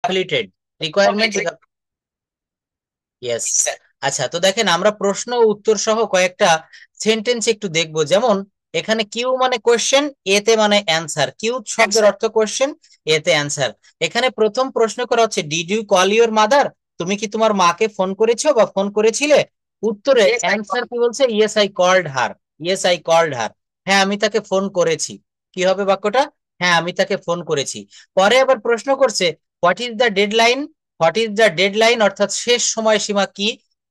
Completed requirement. Yes. আচ্ছা, তো দেখেন আমরা প্রশ্ন ও উত্তর সহ কয়েকটা সেন্টেন্স একটু দেখবো। যেমন এখানে কিউ মানে কোয়েশ্চেন, এতে মানে অ্যান্সার। কিউ শব্দের অর্থ কোয়েশ্চেন, এতে অ্যান্সার। এখানে প্রথম প্রশ্ন করা হচ্ছে, did you call your mother? তুমি কি তোমার মাকে ফোন করেছো বা ফোন করেছিলে? উত্তরে অ্যান্সার কি বলছে? Yes I called her. Yes I called her, হ্যাঁ আমি তাকে ফোন করেছি। কি হবে বাক্যটা? হ্যাঁ আমি তাকে ফোন করেছি। পরে আবার প্রশ্ন করছে, what is the deadline? What is the deadline অর্থাৎ শেষ সময়সীমা কি?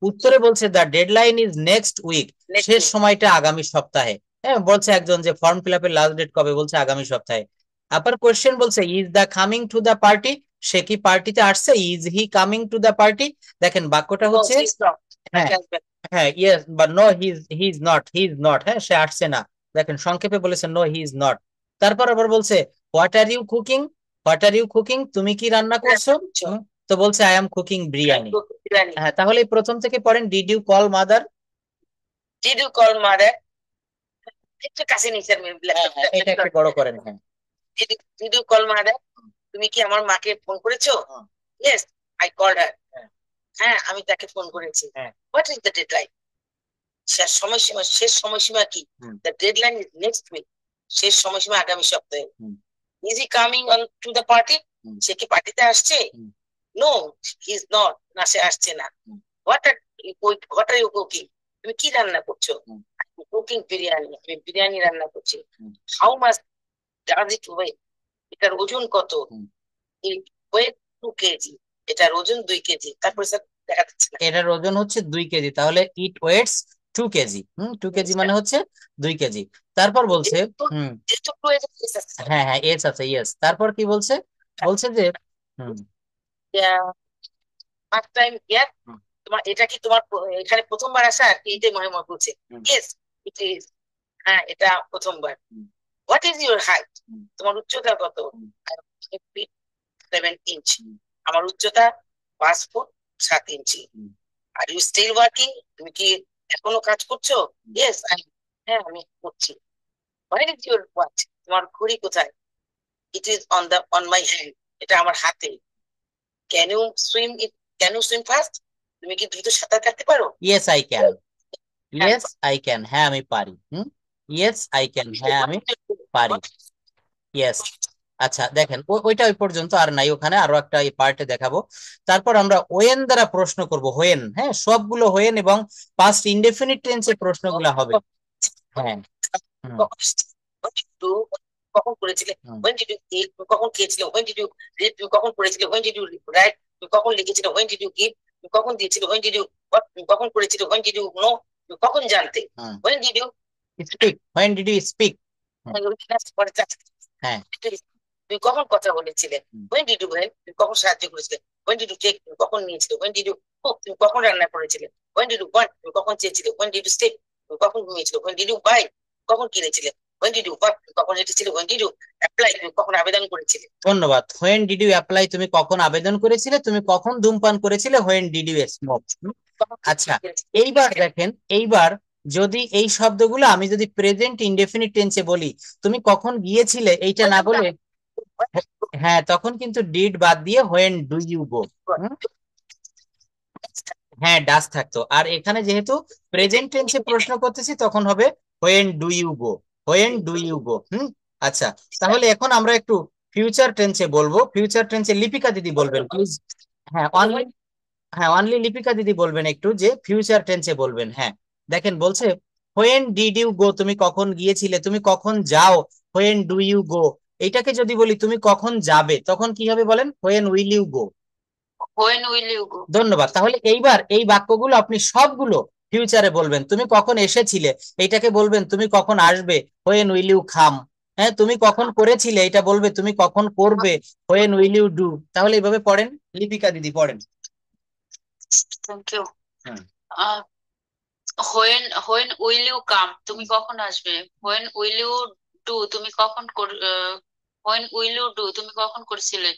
উত্তরে বলছে the deadline is next week. শেষ সময়টা আগামী সপ্তাহে। হ্যাঁ, বলছে একজন যে ফর্ম ফিল আপের লাস্ট ডেট কবে, বলছে আগামী সপ্তাহে। আবার কোয়েশ্চেন বলছে, is the coming to the party? সে কি পার্টিতে আসছে? Is he coming to the party? দেখেন বাক্যটা হচ্ছে, হ্যাঁ হ্যাঁ ইয়েস বা no, he is not, he is not, হ্যাঁ সে আসছে না। দেখেন সংক্ষেপে বলেছে নো হি ইজ নট। তারপর আবার বলছে, what are you cooking? What are you cooking, তুমি কি রান্না করছো? তো বলছে আই এম কুকিং বিরিয়ানি। হ্যাঁ, তাহলে প্রথম থেকে পড়েন, did you call mother? Did you call mother? একটু কাছে নিচে এটা একটু বড় করেন, হ্যাঁ। Did you call mother? তুমি কি আমার মাকে ফোন করেছো? Yes I called her. হ্যাঁ আমি তাকে ফোন করেছি। What is the deadline? শেষ সময়সীমা কি? The deadline is next week. শেষ সময়সীমা আগামী সপ্তাহে। Is he coming on to the party? সে কি পার্টিতে আসছে? নো হি ইজ নট, না সে আসছে না। What are you cooking? তুমি কি রান্না করছো? কুকিং বিরিয়ানি, আমি বিরিয়ানি রান্না করছি। How much does it way? এটার ওজন কত? ইট ওয়েট 2 কেজি। এটার ওজন 2 কেজি। তারপরে স্যার দেখা যাচ্ছে না। এটার ওজন হচ্ছে 2 কেজি, তাহলে ইট ওয়েটস 2 কেজি। 2 কেজি মানে হচ্ছে 2 কেজি। তারপর বলছে, হুম যেহেতু প্রয়োজন আছে, হ্যাঁ হ্যাঁ এস আছে, ইয়েস। তারপর কি বলছে? বলছে যে, হুম ফার্স্ট টাইম ইয়ার। তোমার এটা কি তোমার এখানে প্রথমবার আসা? আর কি এটাই মনে মনে বলছে। Yes it is. হ্যাঁ এটা প্রথমবার। What is your height? তোমার উচ্চতা কত? 7 ইঞ্চ। আমার উচ্চতা 5 ফুট 7 ইঞ্চি। Are you still working? তুমি কি এখনো কাজ করছো? Yes I. হ্যাঁ আমি করছি। What is your watch? তোমার ঘড়ি কোথায়? It is on my hand. এটা আমার হাতে। Can you swim it? Can you swim fast? তুমি কি দ্রুত সাঁতার কাটতে পারো? Yes I can. Yes I can, হ্যাঁ আমি পারি। ইয়েস আই ক্যান, হ্যাঁ আমি পারি। ইয়েস। আচ্ছা দেখেন, ওইটা ওই পর্যন্ত আর নাই, ওখানে আরো একটা এই পার্টে দেখাবো। তারপর আমরা ওয়েন দ্বারা প্রশ্ন করব। হোয়েন, হ্যাঁ সবগুলো হোয়েন এবং পাস্ট ইনডেফিনিট টেন্সে প্রশ্নগুলো হবে। হ্যাঁ, হুম, কখন করেছিলে? হুম। when did you eat? তুমি কখন খেয়েছিলে? when did you read? তুমি কখন পড়েছিলে? when did you write? তুমি কখন লিখেছিলে? when did you give? তুমি কখন দিয়েছিলে? when did you what? তুমি কখন করেছিলে? when did you know? তুমি কখন জানতে? when did you speak, when did you speak? হ্যাঁ, তুমি কখন কথা বলেছিলে? when did you help? তুমি কখন সাহায্য করেছিলে? when did you take? তুমি কখন নিয়েছিলে? when did you cook? তুমি কখন রান্না করেছিলে? when did you want? তুমি কখন চেয়েছিলে? when did you stay? তুমি কখন ঘুমিয়েছিলে? when did you buy? কখন কিনেছিলে? when did you work? তুমি কখন এসেছিলে? when did you apply? তুমি কখন আবেদন করেছিলে? ধন্যবাদ। হোয়েন ডিড ইউ অ্যাপ্লাই, তুমি কখন আবেদন করেছিলে? তুমি কখন ধূমপান করেছিলে? When did you smoke? আচ্ছা, এইবার দেখেন, এইবার যদি এই শব্দগুলো আমি যদি প্রেজেন্ট ইনডেফিনিট টেন্সে বলি, তুমি কখন গিয়েছিলে এইটা না বলে, হ্যাঁ তখন কিন্তু ডিড বাদ দিয়ে হোয়েন ডু ইউ গো। হ্যাঁ ডাস থাকতো। আর এখানে যেহেতু প্রেজেন্ট টেন্সে প্রশ্ন করতেছি, তখন হবে when do you go. When do you go. আচ্ছা, তাহলে এখন আমরা একটু ফিউচার টেন্সে বলবো। ফিউচার টেন্সে লিপিকা দিদি বলবেন প্লিজ। হ্যাঁ অনলি, হ্যাঁ অনলি লিপিকা দিদি বলবেন একটু যে ফিউচার টেন্সে বলবেন। হ্যাঁ দেখেন বলছে, হোয়েন ডিড ইউ গো, তুমি কখন গিয়েছিলে? তুমি কখন যাও? When do you go. এইটাকে যদি বলি তুমি কখন যাবে, তখন কি হবে বলেন? When will you go. when will you go? ধন্যবাদ। তাহলে এইবার এই বাক্যগুলো আপনি সবগুলো ফিউচারে বলবেন। তুমি কখন এসেছিলে, এইটাকে বলবেন তুমি কখন আসবে, হোয়েন উইল ইউ খাম। হ্যাঁ, তুমি কখন করেছিলে, এটা বলবে তুমি কখন করবে, হোয়েন উইল ইউ ডু। তাহলে এইভাবে পড়েন, লিপিকা দিদি পড়েন। Thank you. Hmm, when will you come? তুমি কখন আসবে? when will you do? তুমি কখন when will you do? তুমি কখন করেছিলে?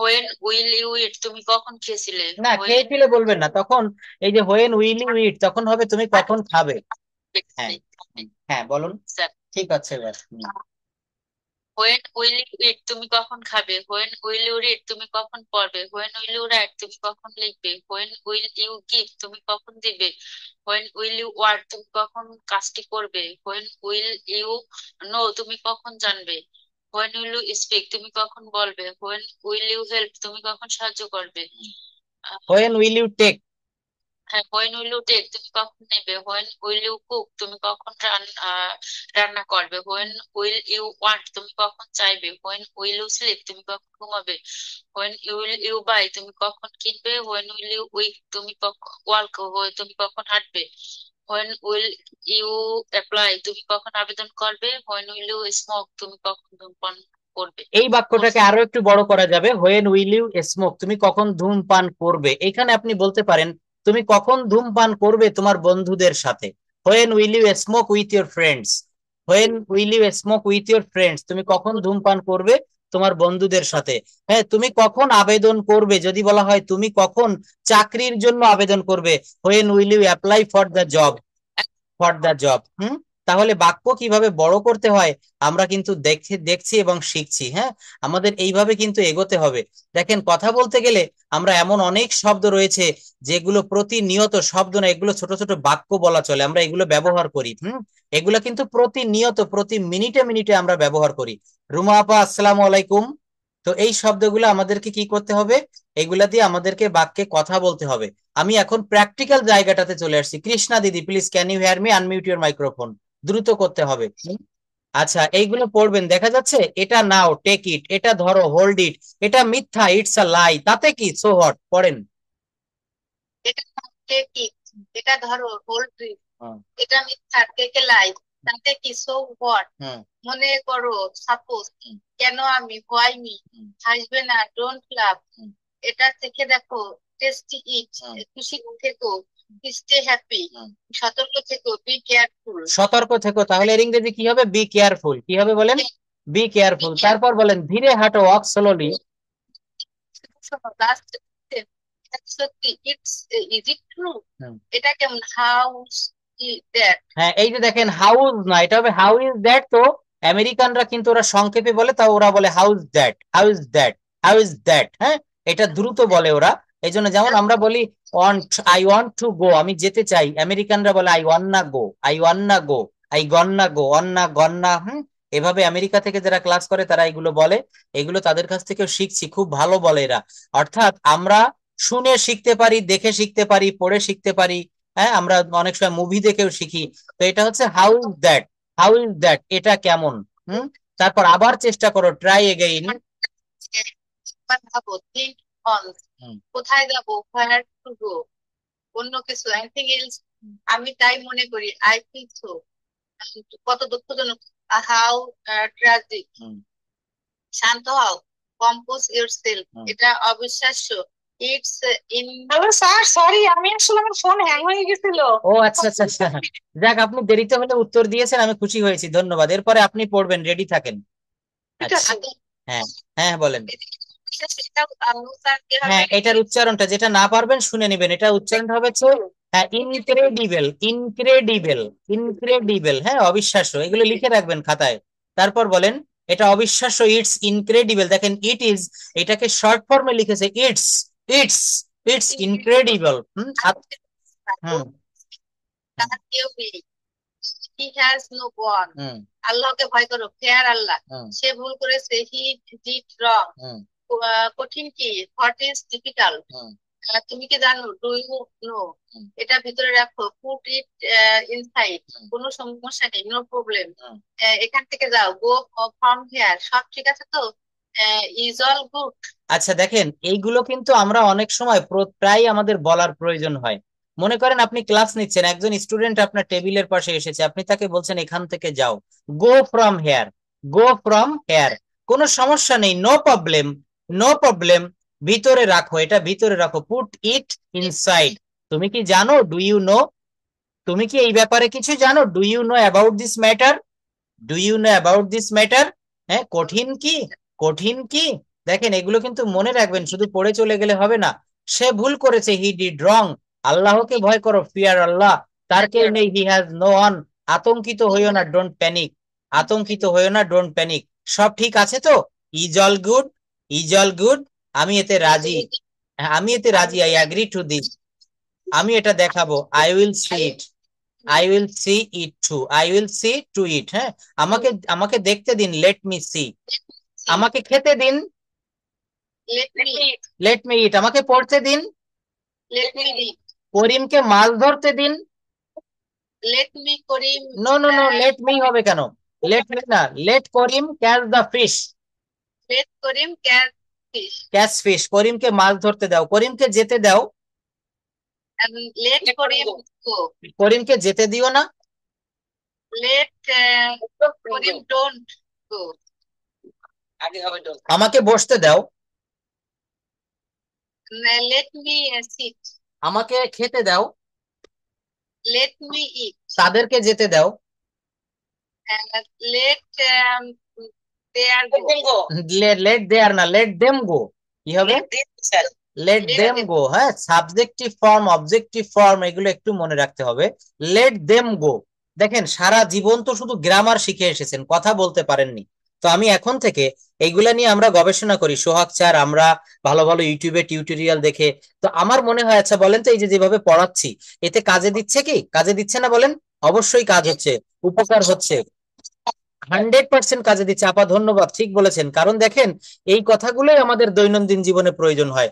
when will you eat? তুমি কখন খেয়েছিলে? না খেয়েছিলে বলবেন না তখন। এই যে হোয়েন উইল ইউ ইট, তখন হবে তুমি কখন খাবে। হ্যাঁ, হ্যাঁ বলুন। স্যার ঠিক আছে এবার। হোয়েন উইল ইউ ইট তুমি কখন খাবে, হোয়েন উইল ইউ রিড তুমি কখন পড়বে, হোয়েন উইল ইউ রাইট তুমি কখন লিখবে, হোয়েন উইল ইউ গিভ তুমি কখন দিবে, হোয়েন উইল ইউ ওয়ার্ক তুমি কখন কাজটি করবে, হোয়েন উইল ইউ নো তুমি কখন জানবে, হোয়েন উইল ইউ স্পিক তুমি কখন বলবে, হোয়েন উইল ইউ হেল্প তুমি কখন সাহায্য করবে, হোয়েন উইল ইউ টেক। হ্যাঁ, হোয়েন উইল ইউ টেক তুমি কখন নেবে, হোয়েন উইল ইউ কুক তুমি কখন রান্না করবে, হোয়েন উইল ইউ ওয়ান্ট তুমি কখন চাইবে, হোয়েন উইল ইউ স্লিপ তুমি কখন ঘুমাবে, হোয়েন উইল ইউ বাই তুমি কখন কিনবে, হোয়েন উইল ইউ উইক তুমি কখন ওয়ার্ক তুমি কখন হাঁটবে, হোয়েন উইল ইউ অ্যাপ্লাই তুমি কখন আবেদন করবে, হোয়েন উইল ইউ স্মোক তুমি কখন ধূমপান করবে। এই বাক্যটাকে আরো একটু বড় করা যাবে, হোয়েন উইল ইউ স্মোক তুমি কখন ধূমপান করবে। এখানে আপনি বলতে পারেন তুমি কখন ধূমপান করবে তোমার বন্ধুদের সাথে, when will you smoke with your friends, when will you smoke with your friends তুমি কখন ধূমপান করবে তোমার বন্ধুদের সাথে। হ্যাঁ, তুমি কখন আবেদন করবে, যদি বলা হয় তুমি কখন চাকরির জন্য আবেদন করবে, when will you apply for the job, for the job. তাহলে বাক্য কিভাবে বড় করতে হয় আমরা কিন্তু দেখছি এবং শিখছি। হ্যাঁ, আমাদের এইভাবে কিন্তু এগোতে হবে। দেখেন, কথা বলতে গেলে আমরা এমন অনেক শব্দ রয়েছে যেগুলো প্রতিনিয়ত শব্দ না, এগুলো ছোট ছোট বাক্য বলা চলে, আমরা এগুলো ব্যবহার করি। এগুলো কিন্তু প্রতিনিয়ত প্রতি মিনিটে মিনিটে আমরা ব্যবহার করি। রুমা আপা, আসসালামু আলাইকুম। তো এই শব্দগুলো আমাদেরকে কি করতে হবে, এগুলা দিয়ে আমাদেরকে বাক্যে কথা বলতে হবে। আমি এখন প্র্যাকটিক্যাল জায়গাটাতে চলে আসছি। কৃষ্ণা দিদি, please can you hear me, unmute your microphone. দ্রুত করতে হবে। আচ্ছা, এইগুলো পড়বেন। দেখা যাচ্ছে এটা নাও, টেক ইট, এটা ধরো, হোল্ড ইট, এটা মিথ্যা, ইটস আ লাই, তাতে কি, সো হোয়াট, পড়েন। এটা টেক ইট, এটা ধরো, হোল্ড ইট, হুম, এটা মিথ্যা, টেক এ লাই, তাতে কি, সো হোয়াট, হুম, মনে করো, সাপোজ, হুম, কেন আমি, হোয়াই মি, হুম, হাসবে না, ডোন্ট লাভ, হুম, এটা থেকে দেখো, টেস্টি ইট, হুম, খুশি থেকো, স্টে হ্যাপি, হুম। সতর্ক থেকো, বি কেয়ারফুল। সতর্ক থেকো, তাহলে এর ইংরেজি কি হবে, বি কেয়ারফুল। কি হবে বলেন, বি কেয়ারফুল। তারপর বলেন ধীরে হাঁটো, ওয়াক স্লোলি। লাস্ট, সত্যি, ইটস, ইজ ইট ট্রু, এটা কেমন, হাউস দ্যাট। হ্যাঁ, এই যে দেখেন, হাউস না, এটা হবে হাউ ইজ দ্যাট। তো আমেরিকানরা কিন্তু ওরা সংক্ষেপে বলে, তাও ওরা বলে house that, how is that, how is that. হ্যাঁ, এটা দ্রুত বলে ওরা। এই জন্য যেমন আমরা বলি আই ওয়ান্ট টু গো, আমি যেতে চাই, আমেরিকানরা বলে I wanna go, I wanna go, I gonna go, gonna gonna. এভাবে আমেরিকা থেকে যারা ক্লাস করে তারা এগুলো বলে। এগুলো তাদের কাছ থেকেও শিখছি, খুব ভালো বলে এরা। অর্থাৎ আমরা শুনে শিখতে পারি, দেখে শিখতে পারি, পড়ে শিখতে পারি। হ্যাঁ, আমরা অনেক সময় মুভি দেখেও শিখি। তো এটা হচ্ছে how is that, how is that, এটা কেমন। তারপর আবার চেষ্টা করো, ট্রাই এগেইন। ভাবো, থিঙ্ক অন, কোথায় যাবো, হোয়ার টু গো, অন্য কিছু, এনিথিং এলস, আমি তাই মনে করি, আই থিঙ্ক সো, কত দুঃখজনক, হাউ ট্রাজিক, শান্ত হও, কম্পোজ ইয়োরসেলফ, এটা অবিশ্বাস্য, it's in. Hello sir, sorry, আমি আসলে আমার ফোন হ্যাং হয়ে গেছিল। ও আচ্ছা আচ্ছা আচ্ছা, যাক, আপনি দেরিতে হলে উত্তর দিয়েছেন, আমি খুশি হয়েছি, ধন্যবাদ। এরপরে আপনি পড়বেন, রেডি থাকেন। আচ্ছা, হ্যাঁ, হ্যাঁ বলেন। হ্যাঁ, এটার উচ্চারণটা যেটা না পারবেন শুনে নেবেন, এটা উচ্চারণটা হবে হ্যাঁ, ইনক্রেডিবল, ইনক্রেডিবল, ইনক্রেডিবল। হ্যাঁ, অবিশ্বাস্য, এগুলো লিখে রাখবেন খাতায়। তারপর বলেন এটা অবিশ্বাস্য, ইটস ইনক্রেডিবল। দেখেন ইট ইজ, এটাকে শর্ট ফর্মে লিখেছে ইটস, ইটস, ইটস ইনক্রেডিবল। হুম, তার কেউ নেই, হি হ্যাজ নো গড, হুম, আল্লাহকে ভয় করো, ফেয়ার আল্লাহ, হুম, সে ভুল করেছে, হি ডিড রং, হুম, কঠিন কি, হোয়াট ইজ ডিফিকাল্ট, হুম, তুমি কি জানো, ডু ইউ নো, হুম, এটা ভিতরে রাখো, পুট ইট ইনসাইড, হুম, কোনো সমস্যা নেই, নো প্রবলেম, হুম। এখান থেকে যাও, গো ফ্রম হিয়ার, সব ঠিক আছে তো, ইজ অল গুড। আচ্ছা, দেখেন এইগুলো কিন্তু আমরা অনেক সময় প্রায় আমাদের বলার প্রয়োজন হয়। মনে করেন আপনি ক্লাস নিচ্ছেন, একজন স্টুডেন্ট আপনার টেবিলের পাশে এসেছে, আপনি তাকে বলছেন এখান থেকে যাও, গো from here, go from here, কোনো সমস্যা নেই, নো প্রবলেম, নো প্রবলেম, ভিতরে রাখো, এটা ভিতরে রাখো, পুট ইট ইনসাইড। তুমি কি জানো, ডু ইউ নো, তুমি কি এই ব্যাপারে কিছু জানো, do you know about this matter, do you know about this matter. হ্যাঁ, কঠিন কি, কঠিন কি। দেখেন এগুলো কিন্তু মনে রাখবেন, শুধু পড়ে চলে গেলে হবে না। সে ভুল করেছে, হি ডিড রং, আল্লাহকে ভয় করো, ফিয়ার আল্লাহ, তার কেউ নেই, হি হ্যাজ নো ওয়ান, আতঙ্কিত হইও না, ডোন্ট প্যানিক, আতঙ্কিত হইও না, ডোন্ট প্যানিক। সব ঠিক আছে তো? Is all good, is all good, আমি এতে রাজি, আমি এতে রাজি, আই অ্যাগ্রি টু দিস, আমি এটা দেখাবো, I will see it, I will see it to, I will see to it. হ্যাঁ, আমাকে আমাকে দেখতে দিন, লেট মি সি, আমাকে খেতে দিন, লেট মি ইট, আমাকে পড়তে দিন, করিমকে মাছ ধরতে দিন, no no no, let me হবে কেন? লেট মি না, let Karim catch the fish, catch fish, করিমকে মাছ ধরতে দাও, করিমকে যেতে দাও, করিমকে যেতে দিও না, আগে হবে don't. আমাকে বসতে দাও, আমাকে খেতে দাও, তাদেরকে যেতে দাও, লেট দেয়ার না, লেট দেম গো, কি হবে? লেট দেম গো। হ্যাঁ, সাবজেক্টিভ ফর্ম, অবজেক্টিভ ফর্ম, এগুলো একটু মনে রাখতে হবে। লেট দেম গো। দেখেন, সারা জীবন তো শুধু গ্রামার শিখে এসেছেন, কথা বলতে পারেননি। তো আমি এখন থেকে এইগুলা নিয়ে আমরা গবেষণা করি, সোহাগ স্যার, আমরা ভালো ভালো ইউটিউবে টিউটোরিয়াল দেখে। তো আমার মনে হয়, আচ্ছা বলেন তো, এই যে যেভাবে পড়াচ্ছি, এতে কাজে দিচ্ছে কি, কাজে দিচ্ছে না বলেন? অবশ্যই কাজ হচ্ছে, উপকার হচ্ছে, 100% কাজে দিচ্ছে। আপা ধন্যবাদ, ঠিক বলেছেন। কারণ দেখেন, এই কথাগুলোই আমাদের দৈনন্দিন জীবনে প্রয়োজন হয়।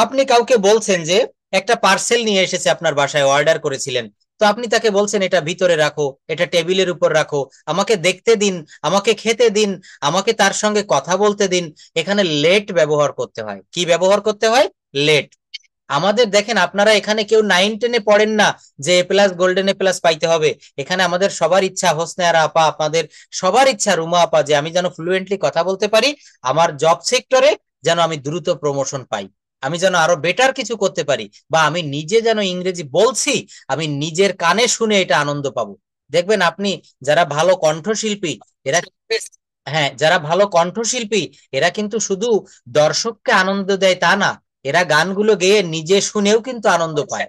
আপনি কাউকে বলছেন যে একটা পার্সেল নিয়ে এসেছে আপনার বাসায়, অর্ডার করেছিলেন, তো আপনি তাকে বলছেন এটা ভিতরে রাখো, এটা টেবিলের উপর রাখো, আমাকে দেখতে দিন, আমাকে খেতে দিন, আমাকে তার সঙ্গে কথা বলতে দিন। এখানে লেট ব্যবহার করতে হয়। কি ব্যবহার করতে হয়? লেট। আমাদের দেখেন, আপনারা এখানে কেউ 9-10-এ পড়েন না যে এ প্লাস গোল্ডেন এ প্লাস পাইতে হবে। এখানে আমাদের সবার ইচ্ছা, হোসনে আপা, আপনাদের সবার ইচ্ছা, রুমা আপা, যে আমি যেন ফ্লুয়েন্টলি কথা বলতে পারি, আমার জব সেক্টরে যেন আমি দ্রুত প্রমোশন পাই, আমি যেন আরো বেটার কিছু করতে পারি, বা আমি নিজে যেন ইংরেজি বলছি, আমি নিজের কানে শুনে এটা আনন্দ পাবো। দেখবেন আপনি, যারা ভালো কণ্ঠশিল্পী, এরা, হ্যাঁ, যারা ভালো কণ্ঠশিল্পী, এরা কিন্তু শুধু দর্শককে আনন্দ দেয় তা না, এরা গানগুলো গেয়ে নিজে শুনেও কিন্তু আনন্দ পায়।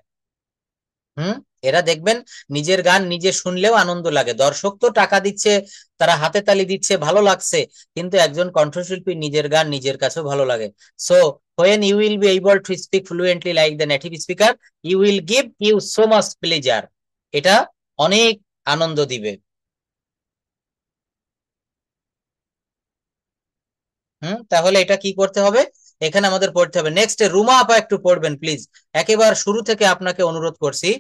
এরা দেখবেন, নিজের গান নিজে শুনলেও আনন্দ লাগে। দর্শক তো টাকা দিচ্ছে, তারা হাতে তালি দিচ্ছে, ভালো লাগছে, কিন্তু একজন কণ্ঠশিল্পী নিজের গান নিজের কাছেও ভালো লাগে। So when you will be able to speak fluently like the native speaker, you will give you so much pleasure, এটা অনেক আনন্দ দিবে। তাহলে এটা কি করতে হবে? এখানে আমাদের পড়তে হবে। নেক্সট, রুমা আপা একটু পড়বেন প্লিজ, একেবারে শুরু থেকে আপনাকে অনুরোধ করছি।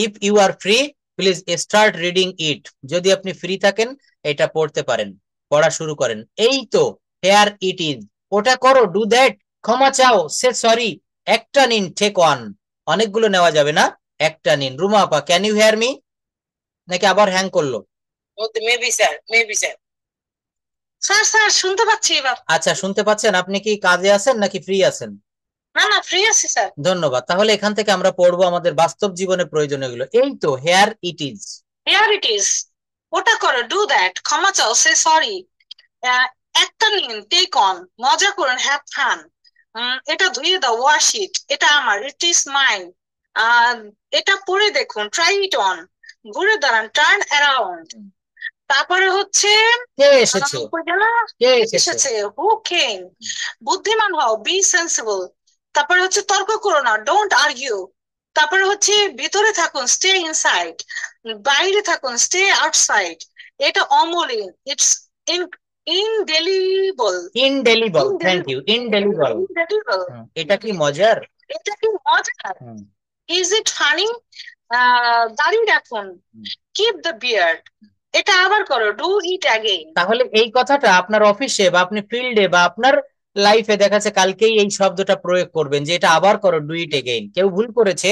If you are free, please start reading it. যদি আপনি ফ্রি থাকেন, এটা পড়তে পারেন, পড়া শুরু করেন। এই তো, হেয়ার ইট ইজ, ওটা করো, ডু দ্যাট, ক্ষমা চাও, সে সরি, একটা নিন, টেক ওয়ান, অনেকগুলো নেওয়া যাবে না, একটা নিন। রুমা আপা, ক্যান ইউ হেয়ার মি, নাকি আবার হ্যাং করলো? Maybe sir, maybe sir. Sir sir শুনতে পাচ্ছি এবার। আচ্ছা, শুনতে পাচ্ছেন? আপনি কি কাজে আছেন নাকি ফ্রি আছেন? না না, ফ্রি আছি স্যার। ধন্যবাদ। তাহলে এখান থেকে আমরা পড়বো আমাদের বাস্তব জীবনে প্রয়োজনীয় গুলো। এই তো, here it is, here it is, ওটা করো, ডু দ্যাট, ক্ষমা চাও, সে সরি, একটা নিন, টেক অন, মজা করুন, হ্যাভ ফান, এটা ধুয়ে দাও, ওয়াশ ইট, এটা আমার, ইট ইজ মাইন, এটা পরে দেখুন, ট্রাই ইট অন, ঘুরে দাঁড়ান, টার্ন অ্যারাউন্ড। তারপরে হচ্ছে কে এসেছে, কে এসেছে, হু কেম, বুদ্ধিমান হও, বি সেন্সিবল। তারপরে হচ্ছে তর্ক করো না, ডোন্ট আর্গিউ। তারপরে হচ্ছে ভিতরে থাকুন, স্টে ইনসাইড, বাইরে থাকুন, স্টে আউটসাইড। এটা অমলিন, it's indelible, indelible, thank you, indelible, এটা কি মজার, এটা কি মজার। ইজ ইট ফানি, দাঁড়িয়ে রাখুন, কিপ দ্য বিয়ার্ড, এটা আবার করো, ডু ইট অ্যাগেইন। তাহলে এই কথাটা আপনার অফিসে বা আপনি ফিল্ডে বা আপনার লাইফে দেখা যাচ্ছে কালকেই এই শব্দটা প্রয়োগ করবেন, যে এটা আবার করো, ডু ইট এগেইন। কেউ ভুল করেছে,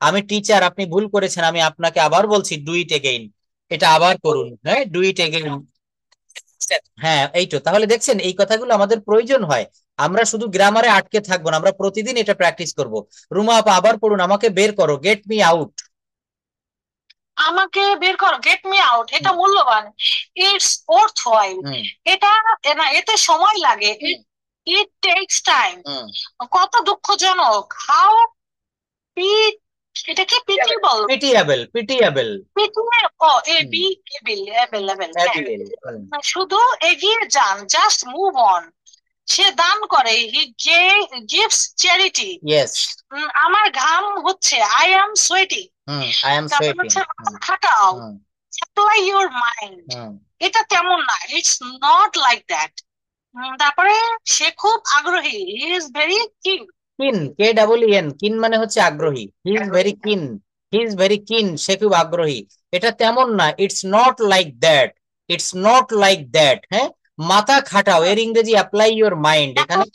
আমি টিচার, আপনি ভুল করেছেন, আমি আপনাকে আবার বলছি, ডু ইট এগেইন, এটা আবার করুন, হ্যাঁ, ডু ইট এগেইন। হ্যাঁ, এই তো। তাহলে দেখছেন, এই কথাগুলো আমাদের প্রয়োজন হয়, আমরা শুধু গ্রামারে আটকে থাকবো না, আমরা প্রতিদিন এটা প্র্যাকটিস করব। রুমা আপা আবার পড়ুন, আমাকে বের করো, গেট মি আউট, আমাকে বের করো, গেট মি আউট, এটা মূল্যবান, ইটস ওর্থ হোয়াইল, এটা না, এতে সময় লাগে, ইট টেকস টাইম, কত দুঃখজনক, হাউ এটা কি পিটিবল? পিটিয়াবেল, পিটিয়াবেল, শুধু এগিয়ে যান, জাস্ট মুভ অন। সে দান করে, হি গিভস চ্যারিটি। ইয়েস, আমার ঘাম হচ্ছে, I am sweating. I am তারপর সোয়েটিং, হচ্ছে খাটাও, অ্যাপ্লাই ইউর মাইন্ড। এটা তেমন না, ইটস নট লাইক দ্যাট। তারপরে সে খুব আগ্রহী, হি ইজ ভেরি কিন। কিন, KEEN, কিন মানে হচ্ছে আগ্রহী। হি ইজ ভেরি কিন, হি ইজ ভেরি কিন, সে খুব আগ্রহী। এটা তেমন না, it's not like that, it's not like that. হ্যাঁ, মাথা খাটাও, এর ইংরেজি অ্যাপ্লাই ইউর মাইন্ড। এখানে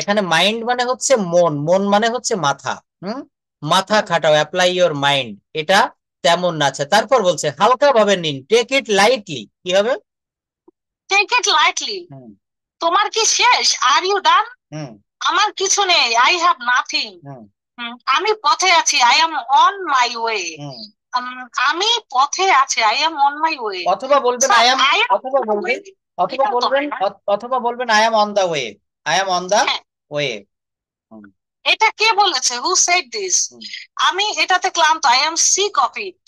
এখানে মাইন্ড মানে হচ্ছে মন, মন মানে হচ্ছে মাথা। মাথা খাটাও, অ্যাপ্লাই ইউর মাইন্ড, এটা তেমন না। আচ্ছা, তারপর বলছে হালকা ভাবে নিন, টেক ইট লাইটলি। কি হবে? Take it lightly. তোমার কি শেষ? Are you done? আমার কিছু নেই, আই হ্যাভ নাথিং। আমি পথে আছি, I am on my way. আমি পথে আছি, I am on my way. অথবা বলবেন আই এম, অথবা বলবেন I am on the way, I am on the way. এটা কে বলেছে? Who said this? আমি এটাতে ক্লান্ত, I am sick of it.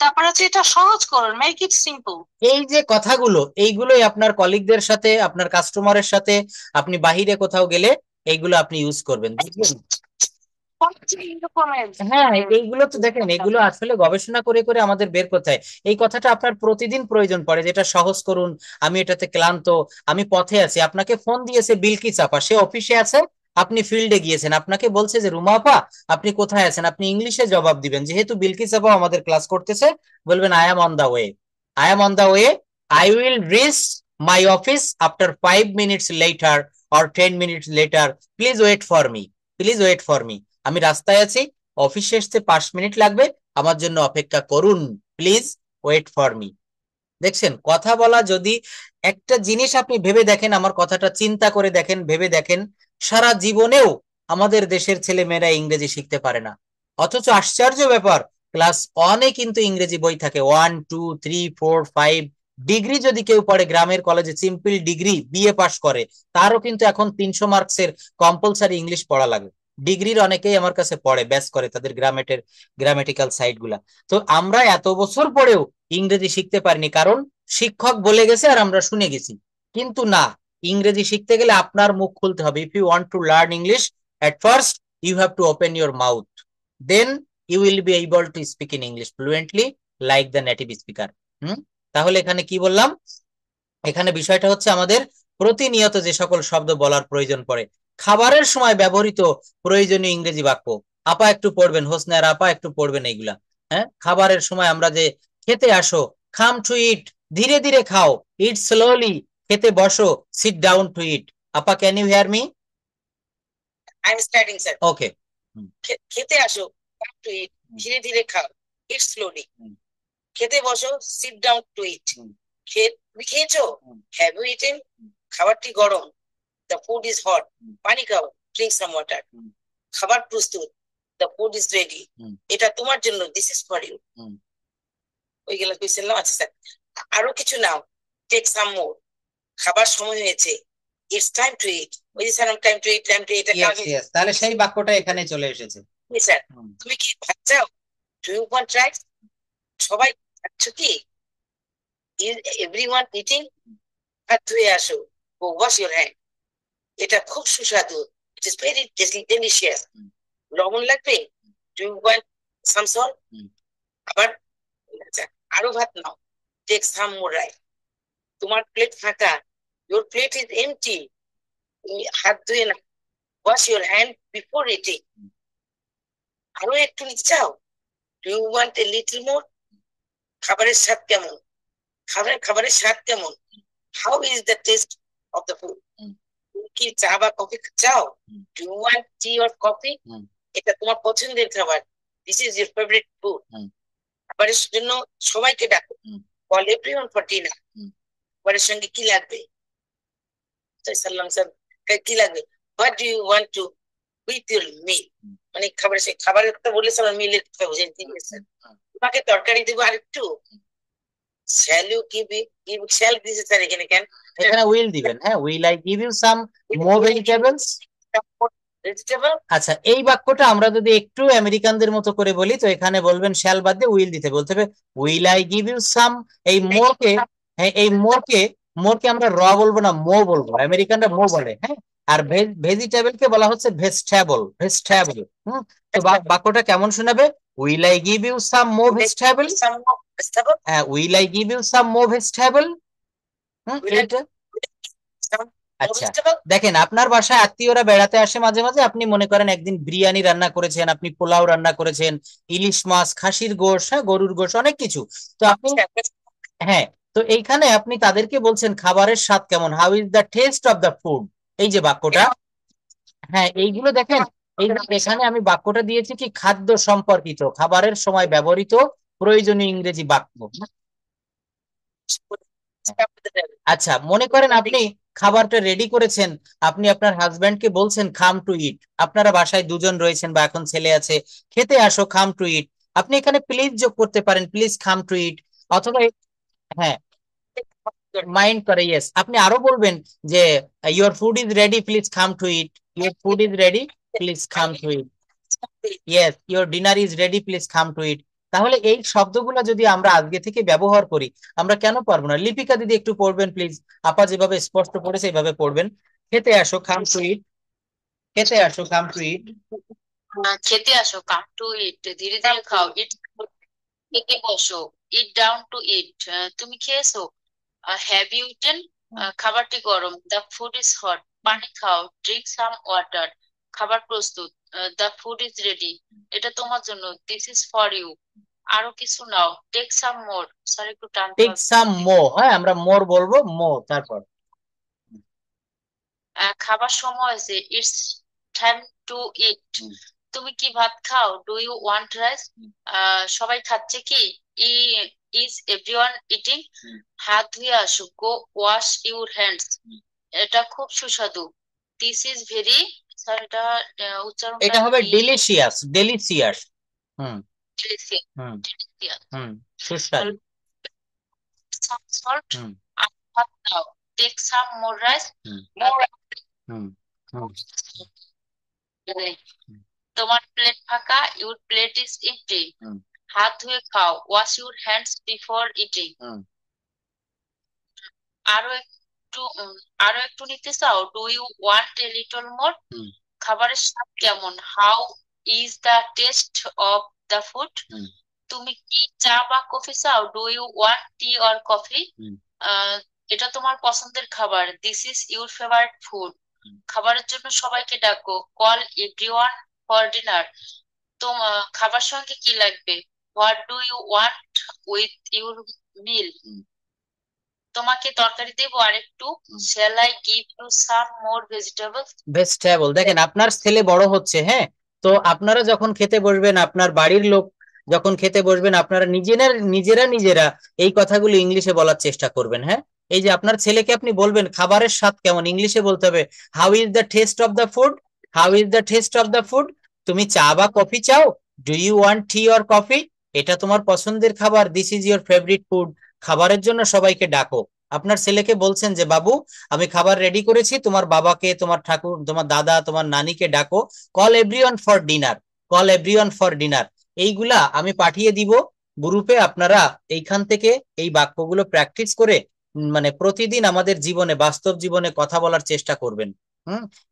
তারপর হচ্ছে এটা সহজ করুন, মেক ইট সিম্পল। এই যে কথাগুলো, এইগুলোই আপনার কলিগদের সাথে, আপনার কাস্টমারের সাথে, আপনি বাহিরে কোথাও গেলে এইগুলো আপনি ইউজ করবেন, বুঝলেন? হ্যাঁ, এইগুলো তো দেখেন, এগুলো আসলে গবেষণা করে করে আমাদের বের করতে হয়। এই কথাটা আপনার প্রতিদিন প্রয়োজন পড়ে, যেটা সহজ করুন, আমি এটাতে ক্লান্ত, আমি পথে আছি। আপনাকে ফোন দিয়েছে বিলকিস আপা, সে অফিসে আছে, আপনি ফিল্ডে গিয়েছেন, আপনাকে বলছে যে রুমা আপা আপনি কোথায় আছেন, আপনি ইংলিশে জবাব দিবেন। যেহেতু বিলকিস আপা আমাদের ক্লাস করতেছে, বলবেন I am on the way, I am on the way, I will reach my office after 5 minutes later or 10 minutes later, please wait for me, please wait for me. আমি রাস্তায় আছি, অফিসে আসতে 5 মিনিট লাগবে, আমার জন্য অপেক্ষা করুন, প্লিজ ওয়েট ফর মি। দেখছেন, কথা বলা যদি একটা জিনিস আপনি ভেবে দেখেন, আমার কথাটা চিন্তা করে দেখেন, ভেবে দেখেন, সারা জীবনেও আমাদের দেশের ছেলে মেয়েরা ইংরেজি শিখতে পারে না। অথচ আশ্চর্য ব্যাপার, ক্লাস 1-এ কিন্তু ইংরেজি বই থাকে, 1 2 3 4 5। ডিগ্রি যদি কেউ পড়ে গ্রামের কলেজে, সিম্পল ডিগ্রি বিএ পাস করে, তারও কিন্তু এখন 300 মার্কসের কম্পালসারি ইংলিশ পড়া লাগে। ডিগ্রির অনেকেই আমার কাছে পড়ে, ব্যাস করে তাদের গ্রামেটিক্যাল সাইট গুলা। তো আমরা এত বছর পরেও ইংরেজি শিখতে পারিনি, কারণ শিক্ষক বলে গেছে আর আমরা শুনে গেছি। কিন্তু না, ইংরেজি শিখতে গেলে আপনার মুখ খুলতে হবে। If you want to learn English, at first you have to open your mouth, then you will be able to speak in English fluently like the native speaker. তাহলে এখানে কি বললাম? এখানে বিষয়টা হচ্ছে আমাদের প্রতিনিয়ত যে সকল শব্দ বলার প্রয়োজন পড়ে, খাবারের সময় ব্যবহৃত প্রয়োজনীয় ইংরেজি বাক্য আপা একটু পড়বেন, হোসনার আপা একটু পড়বেন এইগুলা। হ্যাঁ, খাবারের সময় আমরা যে খেতে আসো, কাম টু ইট, ধীরে ধীরে খাও, ইট স্লোলি, খেতে বসো, সিট ডাউন টু ইট। আপা, can you hear me? I am starting sir. Okay. খেতে আসো, কাম টু ইট, ধীরে ধীরে খাও, ইট স্লোলি, খেতে বসো, সিট ডাউন টু ইট। তুমি খেয়েছো? Have you eaten? খাবারটি গরম, দ্য ফুড ইজ হট, পানি খাও, ড্রিঙ্ক সাম ওয়াটার। খাবার প্রস্তুত, দ্য ফুড ইজ রেডি, এটা তোমার জন্য, দিস ইজ ফর ইউ। ওইগুলো কইছিলাম। আচ্ছা স্যার, আরো কিছু নাও, টেক সাম মোর, খাবার সময় হয়েছে, ইটস টাইম টু ইট। ওই যে sir, time to eat, time to eat, তাহলে সেই বাক্যটা এখানে চলে এসেছে। স্যার, তুমি কি ভাত চাও? Do you want rice? সবাই খাচ্ছো কি? Is everyone eating? হাত ধুয়ে আসো, গো ওয়াশ ইউর হ্যান্ড, এটা খুব সুস্বাদু, ইট ইজ ভেরি ডেলিশিয়াস। লবণ লাগবে? Do you want some salt? আবার আরো ভাত নাও, টেক সাম মোর রাইস। তোমার প্লেট ফাঁকা, ইউর প্লেট ইজ এমটি, তুমি হাত ধুয়ে না, wash your hand before eating. আরো একটু নিতে চাও? Do you want a little more? খাবারের স্বাদ কেমন? খাবারের স্বাদ কেমন? How is the taste of the food? তুমি কি চা বা কফি চাও? Do you want tea or coffee? এটা তোমার পছন্দের খাবার, this is your favourite food. খাবারের জন্য সবাইকে ডাকো, কল এভরিওয়ান ফর ডিনার। খাবারের সঙ্গে কি লাগবে? সাল্লাম স্যার, কি লাগবে? What do you want to with your meal? মানে খাবারের কথা বলে স্যার মিলের কথা বুঝেন, তোমাকে তরকারি দেবো আর একটু। শ্যাল ইউ গিভ শ্যাল দিছে স্যার এখানে কেন? এখানে উইল দিবেন। হ্যাঁ, will I give you some more vegetables? Vegetable. আচ্ছা, এই বাক্যটা আমরা যদি একটু আমেরিকানদের মতো করে বলি, তো এখানে বলবেন শ্যাল বাদ দিয়ে উইল দিতে বলতে হবে, will I give you some. এই মোরকে, হ্যাঁ এই মোরকে, মোরকে আমরা র বলবো না, মো বলবো, আমেরিকানরা মো বলে, হ্যাঁ। আর ভেজিটেবল কে বলা হচ্ছে ভেজিটেবল, ভেজিটেবল। তো বাক্যটা কেমন শোনাবে? Will I give you some more vegetable. হ্যাঁ, will I give you some more vegetable. এইটা। আচ্ছা, দেখেন আপনার বাসায় আত্মীয়রা বেড়াতে আসে মাঝে মাঝে, আপনি মনে করেন একদিন বিরিয়ানি রান্না করেছেন, আপনি পোলাও রান্না করেছেন, ইলিশ মাছ, খাসির গোশ, হ্যাঁ গরুর গোশ, অনেক কিছু। তো আপনি, হ্যাঁ, তো এইখানে আপনি তাদেরকে বলছেন খাবারের স্বাদ কেমন, how is the taste of the food, এই যে বাক্যটা, হ্যাঁ এইগুলো দেখেন, এই এখানে আমি বাক্যটা দিয়েছি কি খাদ্য সম্পর্কিত, খাবারের সময় ব্যবহৃত প্রয়োজনীয় ইংরেজি বাক্য। আচ্ছা, মনে করেন আপনি খাবারটা রেডি করেছেন, আপনি আপনার হাজবেন্ডকে বলছেন কাম টু ইট, আপনারা বাসায় দুজন রয়েছেন বা এখন ছেলে আছে, খেতে আসো, কাম টু ইট। আপনি এখানে প্লিজ যোগ করতে পারেন, প্লিজ কাম টু ইট, অথবা হ্যাঁ মাইন্ড করে, ইয়েস। আপনি আরো বলবেন যে your food is ready, please come to eat, your food is ready, please come to eat, yes, your dinner is ready, please come to eat. তাহলে এই শব্দগুলো যদি আমরা আজকে থেকে ব্যবহার করি, আমরা কেন পারবো না? লিপিকা দিদি একটু পড়বেন প্লিজ, আপা যেভাবে স্পষ্ট পড়েছে এইভাবে পড়বেন। খেতে আসো, কাম টু ইট, খেতে আসো, কাম টু ইট। খেতে আসো, কাম টু ইট, ধীরে ধীরে খাও, ইট, খেতে বসো, ইট ডাউন টু ইট, তুমি খেয়েছো, হ্যাভ ইউ ইটেন, খাবারটি গরম, দ্য ফুড ইজ হট, পানি খাও, ড্রিঙ্ক সাম ওয়াটার, খাবার প্রস্তুত, দ্য ফুড ইজ রেডি, এটা তোমার জন্য, দিস ইজ ফর ইউ, আরো কিছু নাও, টেক সাম মোর, সরি একটু টানতে টেক হবে। সাম মো, হ্যাঁ আমরা মোর বলবো, মো তারপর। খাবার সময় হয়েছে, ইটস টাইম টু ইট, তুমি কি ভাত খাও, ডু ইউ ওয়ান্ট রাইস, সবাই খাচ্ছে কি, ইজ এভরিওয়ান ইটিং, হাত ধুয়ে আসো, গো ওয়াশ ইউর হ্যান্ডস, এটা খুব সুস্বাদু, দিস ইজ ভেরি, স্যার এটা উচ্চারণটা এটা হবে ডিলিশিয়াস, ডেলিশিয়াস। হুম হুম হুম, সুস্বাদু। সল্ট, হুম ভাত দাও, টেক সাম মোর রাইস, হুম মোর, হুম হুম তোমার প্লেট ফাঁকা, ইউর প্লেট ইজ এমটি, হুম হাত ধুয়ে খাও, wash your hands before eating, হুম। আরো একটু আরো একটু নিতে চাও, do you want a little more, হুম খাবারের স্বাদ কেমন, how is the taste of the food, হুম তুমি কি চা বা কফি চাও, do you want tea or coffee, হুম এটা তোমার পছন্দের খাবার, this is your favourite food, খাবারের জন্য সবাইকে ডাকো, কল এভরিওয়ান ফর ডিনার, খাবার সঙ্গে কি লাগবে, what do you want with your meal, তোমাকে তরকারি দেবো আরেকটু, shall I give you some more vegetables. Vegetable, দেখেন আপনার ছেলে বড় হচ্ছে, হ্যাঁ। তো আপনারা যখন খেতে বসবেন, আপনার বাড়ির লোক যখন খেতে বসবেন, আপনারা নিজেরা নিজেরা নিজেরা এই কথাগুলো ইংলিশে বলার চেষ্টা করবেন, হ্যাঁ। এই যে আপনার ছেলেকে আপনি বলবেন খাবারের স্বাদ কেমন, ইংলিশে বলতে হবে how is the taste of the food, how is the taste of the food, তুমি চা বা কফি চাও, do you want tea or coffee, এটা তোমার পছন্দের খাবার, this is your favourite food, খাবারের জন্য সবাইকে ডাকো। আপনার ছেলেকে বলছেন যে বাবু আমি খাবার রেডি করেছি, তোমার বাবাকে, তোমার ঠাকুর, তোমার দাদা, তোমার নানিকে ডাকো, call everyone for dinner, call everyone for dinner. এইগুলা আমি পাঠিয়ে দিব গ্রুপে, আপনারা এইখান থেকে এই বাক্যগুলো প্র্যাকটিস করে মানে প্রতিদিন আমাদের জীবনে, বাস্তব জীবনে কথা বলার চেষ্টা করবেন।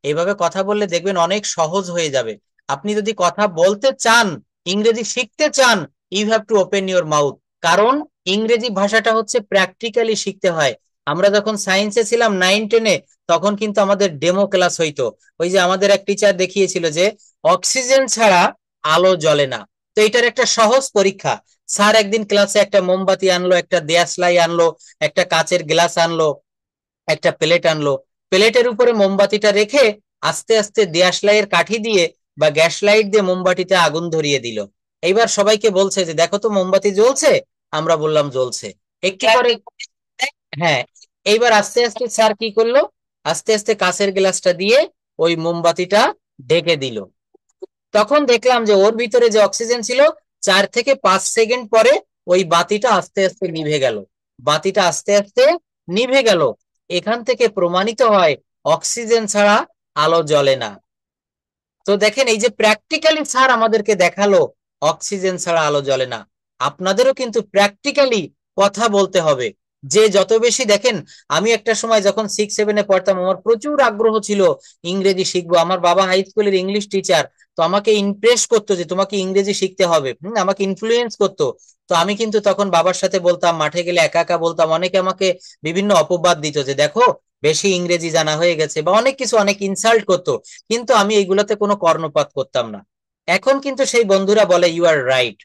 এইভাবে কথা বললে দেখবেন অনেক সহজ হয়ে যাবে। আপনি যদি কথা বলতে চান, ইংরেজি শিখতে চান, you have to open your mouth. কারণ ইংরেজি ভাষাটা হচ্ছে প্র্যাকটিক্যালি শিখতে হয়। আমরা যখন সায়েন্সে ছিলাম 9-10-এ, তখন কিন্তু আমাদের ডেমো ক্লাস হইতো। ওই যে আমাদের এক টিচার দেখিয়েছিল যে অক্সিজেন ছাড়া আলো জ্বলে না। তো এটার একটা সহজ পরীক্ষা। স্যার একদিন ক্লাসে একটা মোমবাতি আনলো, একটা দেয়াশলাই আনলো, একটা কাচের গ্লাস আনলো, একটা প্লেট আনলো, প্লেটের উপরে মোমবাতিটা রেখে আস্তে আস্তে দেয়াশলাইয়ের কাঠি দিয়ে বা গ্যাস লাইট দিয়ে মোমবাতিতে আগুন ধরিয়ে দিল। এইবার সবাইকে বলছে যে দেখো তো মোমবাতি জ্বলছে, আমরা বললাম জ্বলছে। একটু পরে, হ্যাঁ, এইবার আস্তে আস্তে স্যার কি করলো, আস্তে আস্তে কাঁচের গ্লাসটা দিয়ে ওই মোমবাতিটা ঢেকে দিল। তখন দেখলাম যে ওর ভিতরে যে অক্সিজেন ছিল, 4 থেকে 5 সেকেন্ড পরে ওই বাতিটা আস্তে আস্তে নিভে গেল, বাতিটা আস্তে আস্তে নিভে গেল। এখান থেকে প্রমাণিত হয় অক্সিজেন ছাড়া আলো জ্বলে না। তো দেখেন এই যে প্র্যাকটিক্যালি স্যার আমাদেরকে দেখালো অক্সিজেন ছাড়া আলো জ্বলে না, আপনাদেরও কিন্তু প্র্যাকটিক্যালি কথা বলতে হবে। যে যত বেশি দেখেন, আমি একটা সময় যখন 6-7-এ পড়তাম আমার প্রচুর আগ্রহ ছিল ইংরেজি শিখবো। আমার বাবা হাই স্কুলের ইংলিশ টিচার, তো আমাকে ইমপ্রেস করতো যে তোমাকে ইংরেজি শিখতে হবে, আমাকে ইনফ্লুয়েন্স করতো। তো আমি কিন্তু তখন বাবার সাথে বলতাম, মাঠে গেলে একা একা বলতাম, অনেকে আমাকে বিভিন্ন অপবাদ দিত যে দেখো বেশি ইংরেজি জানা হয়ে গেছে বা অনেক কিছু, অনেক ইনসাল্ট করতো, কিন্তু আমি এইগুলোতে কোনো কর্ণপাত করতাম না। এখন কিন্তু সেই বন্ধুরা বলে ইউ আর রাইট।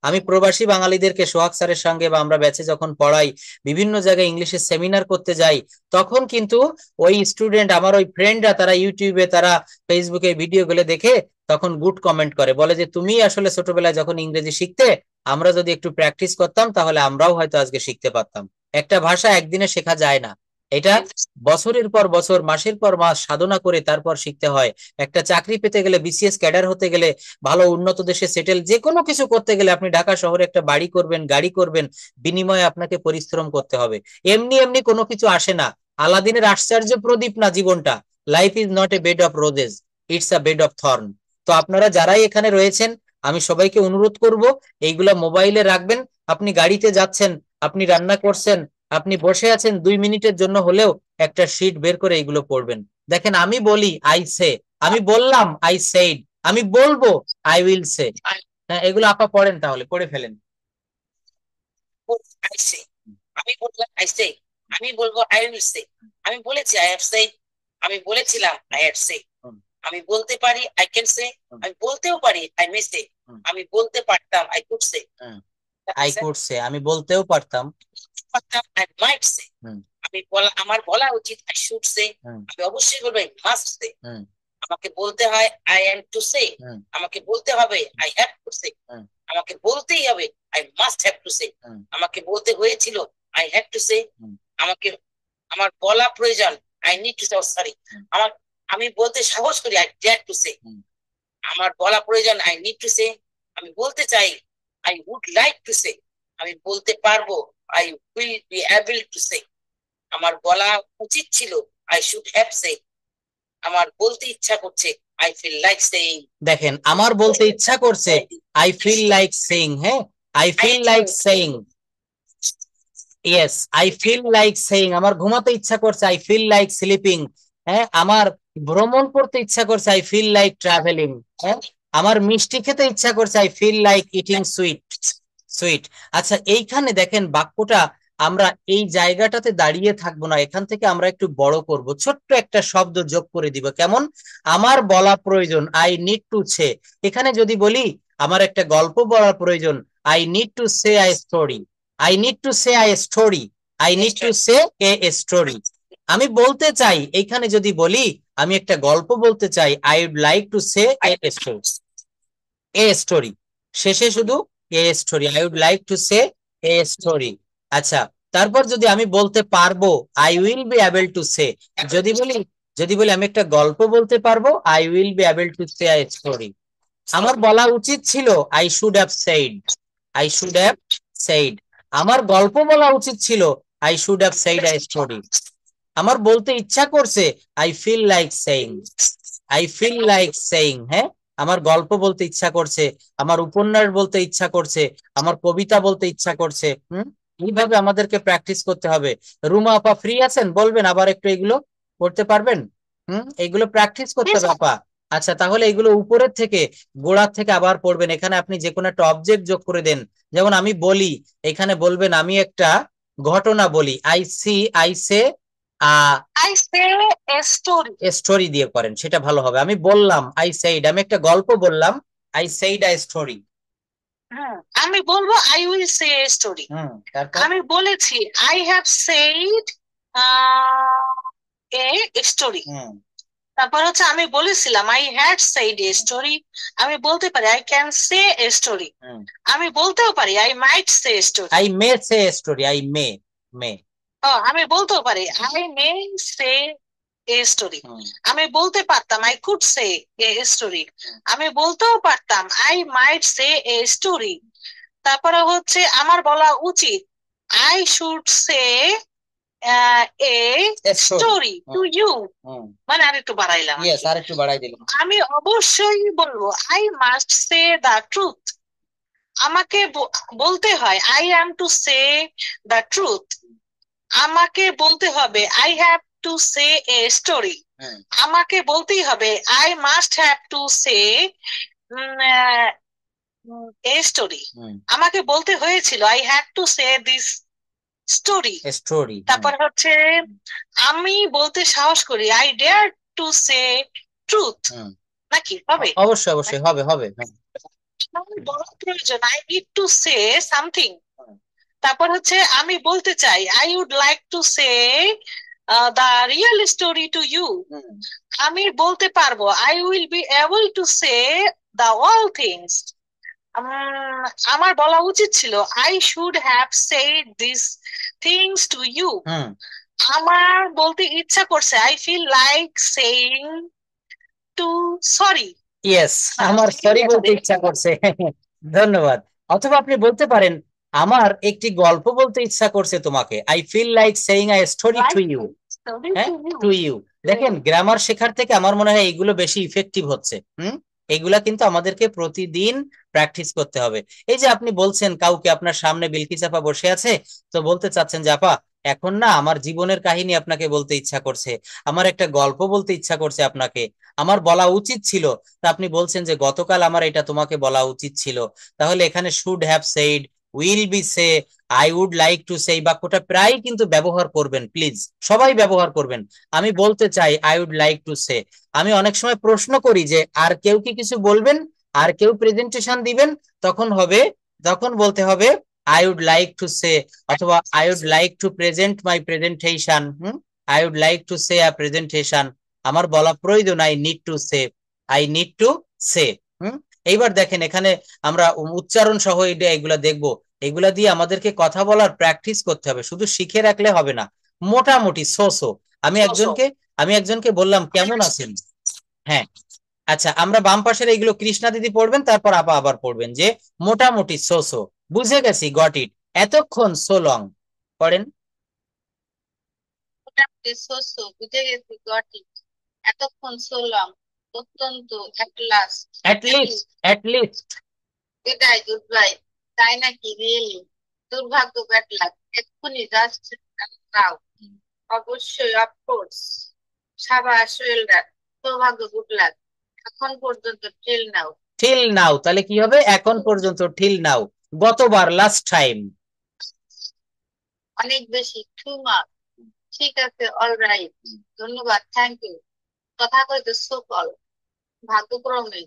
আমি প্রবাসী বাঙালিদেরকে সোহাগ স্যারের সঙ্গে বা আমরা ব্যাচে যখন পড়াই, বিভিন্ন জায়গায় ইংলিশের সেমিনার করতে যাই, তখন কিন্তু ওই স্টুডেন্ট আমার ওই ফ্রেন্ডরা তারা ইউটিউবে তারা ফেসবুকে ভিডিওগুলো দেখে তখন গুড কমেন্ট করে, বলে যে তুমি আসলে ছোটবেলায় যখন ইংরেজি শিখতে, আমরা যদি একটু প্র্যাকটিস করতাম তাহলে আমরাও হয়তো আজকে শিখতে পারতাম। একটা ভাষা একদিনে শেখা যায় না, এটা বছরের পর বছর মাসের পর মাস সাধনা করে তারপর শিখতে হয়। একটা চাকরি পেতে গেলে, বিসিএস ক্যাডার হতে গেলে, ভালো উন্নত দেশে সেটেল যে কোনো কিছু করতে গেলে, আপনি ঢাকা শহরে একটা বাড়ি করবেন, গাড়ি করবেন, বিনিময়ে আপনাকে পরিশ্রম করতে হবে। এমনি এমনি কোনো কিছু আসে না। আলাদিনের আশ্চর্য প্রদীপ না জীবনটা। Life is not a bed of roses, it's a bed of thorn. তো আপনারা যারাই এখানে রয়েছেন, আমি সবাইকে অনুরোধ করব এইগুলা মোবাইলে রাখবেন। আপনি গাড়িতে যাচ্ছেন, আপনি রান্না করছেন, আপনি বসে আছেন, 2 মিনিটের জন্য হলেও একটা শীট বের করে এগুলো পড়বেন। দেখেন আমি বলি আই সে, আমি বললাম আই সেইড, আমি বলবো আই উইল সে। হ্যাঁ, এগুলো আপা পড়েন, তাহলে পড়ে ফেলেন। আই সে, আমি বললাম আই সে, আমি বলবো আই উইল সে। আমি বলেছি আই হ্যাভ সেড, আমি বলেছিলাম আই হ্যাড সে। আমি বলতে পারি আই ক্যান সে, আমি বলতেও পারি আই মে সে। আমি বলতে পারতাম I could say. I could সে, আমি বলতেও পারতাম আই মাইট সে। আমি আমার বলা উচিত আই শুড সে, আমি অবশ্যই বলবো আই মাস্ট সে। আমাকে বলতে হয় আই এম টু সে, আমাকে বলতে হবে আই হ্যাভ টু সে, আমাকে বলতেই হবে আই মাস্ট হ্যাভ টু সে, আমাকে বলতে হয়েছিল আই হ্যাড টু সে, আমাকে আমার বলা প্রয়োজন I need to say. Sorry, আমি বলতে সাহস করি আই ডেয়ার টু সে। আমার বলা প্রয়োজন আই নিড টু সে। আমি বলতে চাই I would like to say. আমি বলতে পারবো I will be able to say. আমার বলা উচিত ছিল আই শুড হ্যাভ সে। আমার বলতে ইচ্ছা করছে আই ফিল লাইক সেইং। দেখেন আমার বলতে ইচ্ছা করছে আই ফিল লাইক সেইং। হ্যাঁ, I feel like saying. Yes, I feel like saying. আমার ঘুমাতে ইচ্ছা করছে আই ফিল লাইক স্লিপিং। হ্যাঁ, আমার ভ্রমণ করতে ইচ্ছা করছে আই ফিল লাইক ট্রাভেলিং। হ্যাঁ, আমার মিষ্টি খেতে ইচ্ছা করছে I feel like eating sweet sweet. আচ্ছা, এইখানে দেখেন বাক্যটা আমরা এই জায়গাটাতে দাঁড়িয়ে থাকবো না, এখান থেকে আমরা একটু বড় করব, ছোট্ট একটা শব্দ যোগ করে দিব। কেমন? আমার বলা প্রয়োজন আই নিড টু সে। এখানে যদি বলি আমার একটা গল্প বলার প্রয়োজন, I need to say I story. I need to say I story, I need to say a story. আমি বলতে চাই, এইখানে যদি বলি আমি একটা গল্প বলতে চাই, I would like to say a story. A story, শেষে শুধু a story, I would like to say a story. আচ্ছা, তারপর যদি আমি বলতে পারবো I will be able to say. যদি বলি আমি একটা গল্প বলতে পারবো, I will be able to say a story. আমার বলা উচিত ছিল I should have said, I should have said. আমার গল্প বলা উচিত ছিল I should have said a story. আমার বলতে ইচ্ছা করছে I feel like saying, I feel like saying. হ্যাঁ, আমার গল্প বলতে ইচ্ছা করছে, আমার উপন্যাস বলতে ইচ্ছা করছে, আমার কবিতা বলতে ইচ্ছা করছে। এইভাবে আমাদেরকে প্র্যাকটিস করতে হবে। রুমা আপা ফ্রি আছেন? বলবেন আবার একটু এগুলো করতে পারবেন? এগুলো প্র্যাকটিস করতে হবে আপা। আচ্ছা, তাহলে এগুলো উপরের থেকে গোড়ার থেকে আবার পড়বেন। এখানে আপনি যে কোনো একটা অবজেক্ট যোগ করে দেন। যেমন আমি বলি, এখানে বলবেন আমি একটা ঘটনা বলি, I see, I say I say a story. Story দিয়ে করেন, সেটা ভালো হবে। আমি বললাম আই সেইড, আমি একটা গল্প বললাম, আই সেইড আ স্টোরি। আমি বলবো I will say a story. আমি বলেছি I have said a story. তারপর হচ্ছে আমি বলেছিলাম I had said a story. আমি বলতে পারি I can say a story. আমি বলতেও পারি I might say story. I may say story, I may may. আমি বলতেও পারি I may say a story. আমি বলতে পারতাম I could say a story. আমি বলতেও পারতাম I might say a story. তারপরে হচ্ছে আমার বলা উচিত I should say a story to you, মানে আর একটু বাড়াইলাম, আর একটু বাড়াই দিলাম। আমি অবশ্যই বলবো I must say the truth, আমাকে বলতে হয়, I have to say the truth, আমাকে বলতে হবে, I have to say a story, আমাকে বলতেই হবে, I must have to say a story, আমাকে বলতে হয়েছিল, I have to say this story. তারপর হচ্ছে আমি বলতে সাহস করি, I dare to say truth, নাকি হবে? অবশ্যই অবশ্যই হবে হবে। আমার বলার প্রয়োজন, I need to say something. তারপর হচ্ছে আমি বলতে চাই, I would like to say the real story to you, আমি বলতে পারবো, I will be able to say the all things, আমার বলা উচিত ছিল, I should have said this things to you, আমার বলতে ইচ্ছা করছে, I feel like saying to sorry, yes, আমার সরি বলতে ইচ্ছা করছে। ধন্যবাদ। অথবা আপনি বলতে পারেন, আমার একটি গল্প বলতে ইচ্ছা করছে তোমাকে, I feel like saying a story to you, হ্যাঁ, টু ইউ। দেখেন গ্রামার শেখার থেকে আমার মনে হয় এইগুলো বেশি ইফেক্টিভ হচ্ছে। এগুলা কিন্তু আমাদেরকে প্রতিদিন প্র্যাকটিস করতে হবে। এই যে আপনি বলছেন কাউকে, আপনার সামনে বিলকিস আপা বসে আছে, তো বলতে চাচ্ছেন যে আপা এখন না আমার জীবনের কাহিনী আপনাকে বলতে ইচ্ছা করছে, আমার একটা গল্প বলতে ইচ্ছা করছে আপনাকে, আমার বলা উচিত ছিল। তা আপনি বলছেন যে গতকাল আমার এটা তোমাকে বলা উচিত ছিল, তাহলে এখানে should have said, will be say, I would like to say বাক্যটা প্রায় কিন্তু ব্যবহার করবেন, প্লিজ সবাই ব্যবহার করবেন। আমি বলতে চাই, I would like to say. আমি অনেক সময় প্রশ্ন করি যে আর কেউ কি কিছু বলবেন, আর কেউ প্রেজেন্টেশন দিবেন, তখন বলতে হবে I would like to say, অথবা I would like to present my presentation, I would like to say a presentation, আমার বলা প্রয়োজন, I need to say, I need to say. এইবার দেখেন এখানে আমরা উচ্চারণ সহ এগুলা দেখবো, এগুলা দিয়ে আমাদেরকে কথা বলার প্র্যাকটিস করতে হবে, শুধু শিখে রাখলে হবে না, মোটামুটি সো। আমি একজনকে বললাম কেমন আছেন, হ্যাঁ, আচ্ছা আমরা বাম পাশের এইগুলো কৃষ্ণা দিদি পড়বেন, তারপর আপা আবার পড়বেন যে মোটামুটি সো, বুঝে গেছি, গট ইট, এতক্ষণ সো লং পড়েন। মোটামুটি সো বুঝে গেছি, গট ইট, এতক্ষণ সো লং, অত্যন্ত, অ্যাট লিস্ট এটাই গুডবাই, তাই নাকি, রিয়েলি, দুর্ভাগ্য, ব্যাড লাক, এক্ষুনি, জাস্ট নাও, অবশ্যই, অফকোর্স, সাবাস, ওয়েল ডান, সৌভাগ্য, গুড লাক, এখন পর্যন্ত, টিল নাও, তাহলে কি হবে, এখন পর্যন্ত, টিল নাও, গতবার, লাস্ট টাইম, অনেক বেশি, টু মাচ, ঠিক আছে, অলরাইট, ধন্যবাদ, থ্যাংক ইউ, তথাকথিত, সো কল, ভাগ্যক্রমে,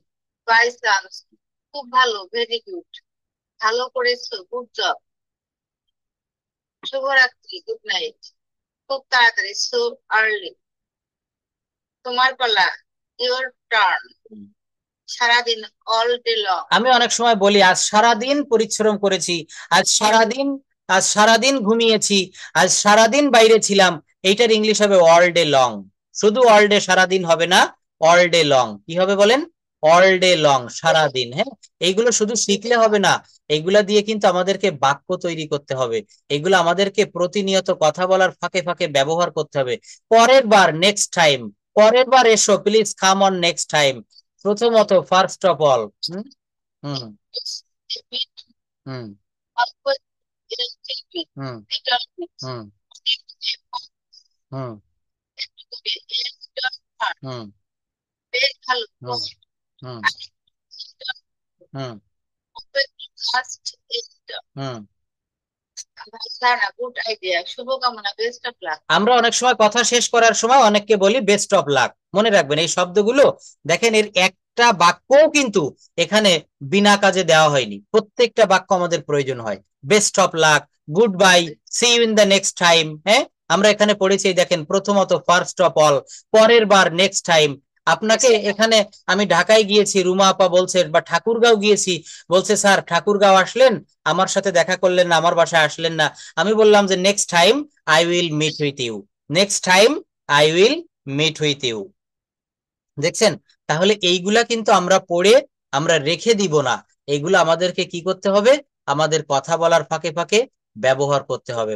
বাই চান্স, খুব ভালো, ভেরি গুড, ভালো করেছো, গুড জব, শুভরাত্রি, গুড নাইট, খুব তাড়াতাড়ি, সো আর্লি, তোমার পালা, ইওর টার্ন, সারাদিন, অল ডে লং, আমি অনেক সময় বলি আজ সারাদিন পরিশ্রম করেছি, আজ সারাদিন ঘুমিয়েছি, আজ সারাদিন বাইরে ছিলাম, এইটার ইংলিশ হবে অল ডে লং। শুধু অল ডে সারাদিন হবে না, অল ডে লং, কি হবে বলেন, অল ডে লং, সারাদিন। হ্যাঁ, এইগুলো শুধু শিখলে হবে না, এইগুলা দিয়ে কিন্তু আমাদেরকে বাক্য তৈরি করতে হবে, এগুলো আমাদেরকে প্রতিনিয়ত কথা বলার ফাঁকে ফাঁকে ব্যবহার করতে হবে। পরের বার, নেক্সট টাইম, পরের বার এসো, please come on next time, প্রথমত, first of all. Hmm hmm hmm hmm hmm hmm hmm বেশ ভালো, hmm hmm hmm hmm good idea, শুভকামনা, বেস্ট অফ লাক, আমরা অনেক সময় কথা শেষ করার সময় অনেককে বলি বেস্ট অফ লাক, মনে রাখবেন এই শব্দগুলো। দেখেন এর একটা বাক্যও কিন্তু এখানে বিনা কাজে দেওয়া হয়নি, প্রত্যেকটা বাক্য আমাদের প্রয়োজন হয়। Best of luck, goodbye, see you in the next time. হ্যাঁ, আমরা এখানে পড়েছি, দেখেন প্রথমত, ফার্স্ট অফ অল, পরের বার, নেক্সট টাইম। আপনাকে এখানে, আমি ঢাকায় গিয়েছি, রুমা আপা বলছে, বা ঠাকুরগাঁও গিয়েছি, বলছে স্যার ঠাকুরগাঁও আসলেন, আমার সাথে দেখা করলেন না, আমার বাসায় আসলেন না। আমি বললাম যে next time I will meet with you. Next time I will meet with you. দেখছেন, তাহলে এইগুলা কিন্তু আমরা পড়ে আমরা রেখে দিব না, এইগুলো আমাদেরকে কি করতে হবে, আমাদের কথা বলার ফাঁকে ফাঁকে ব্যবহার করতে হবে।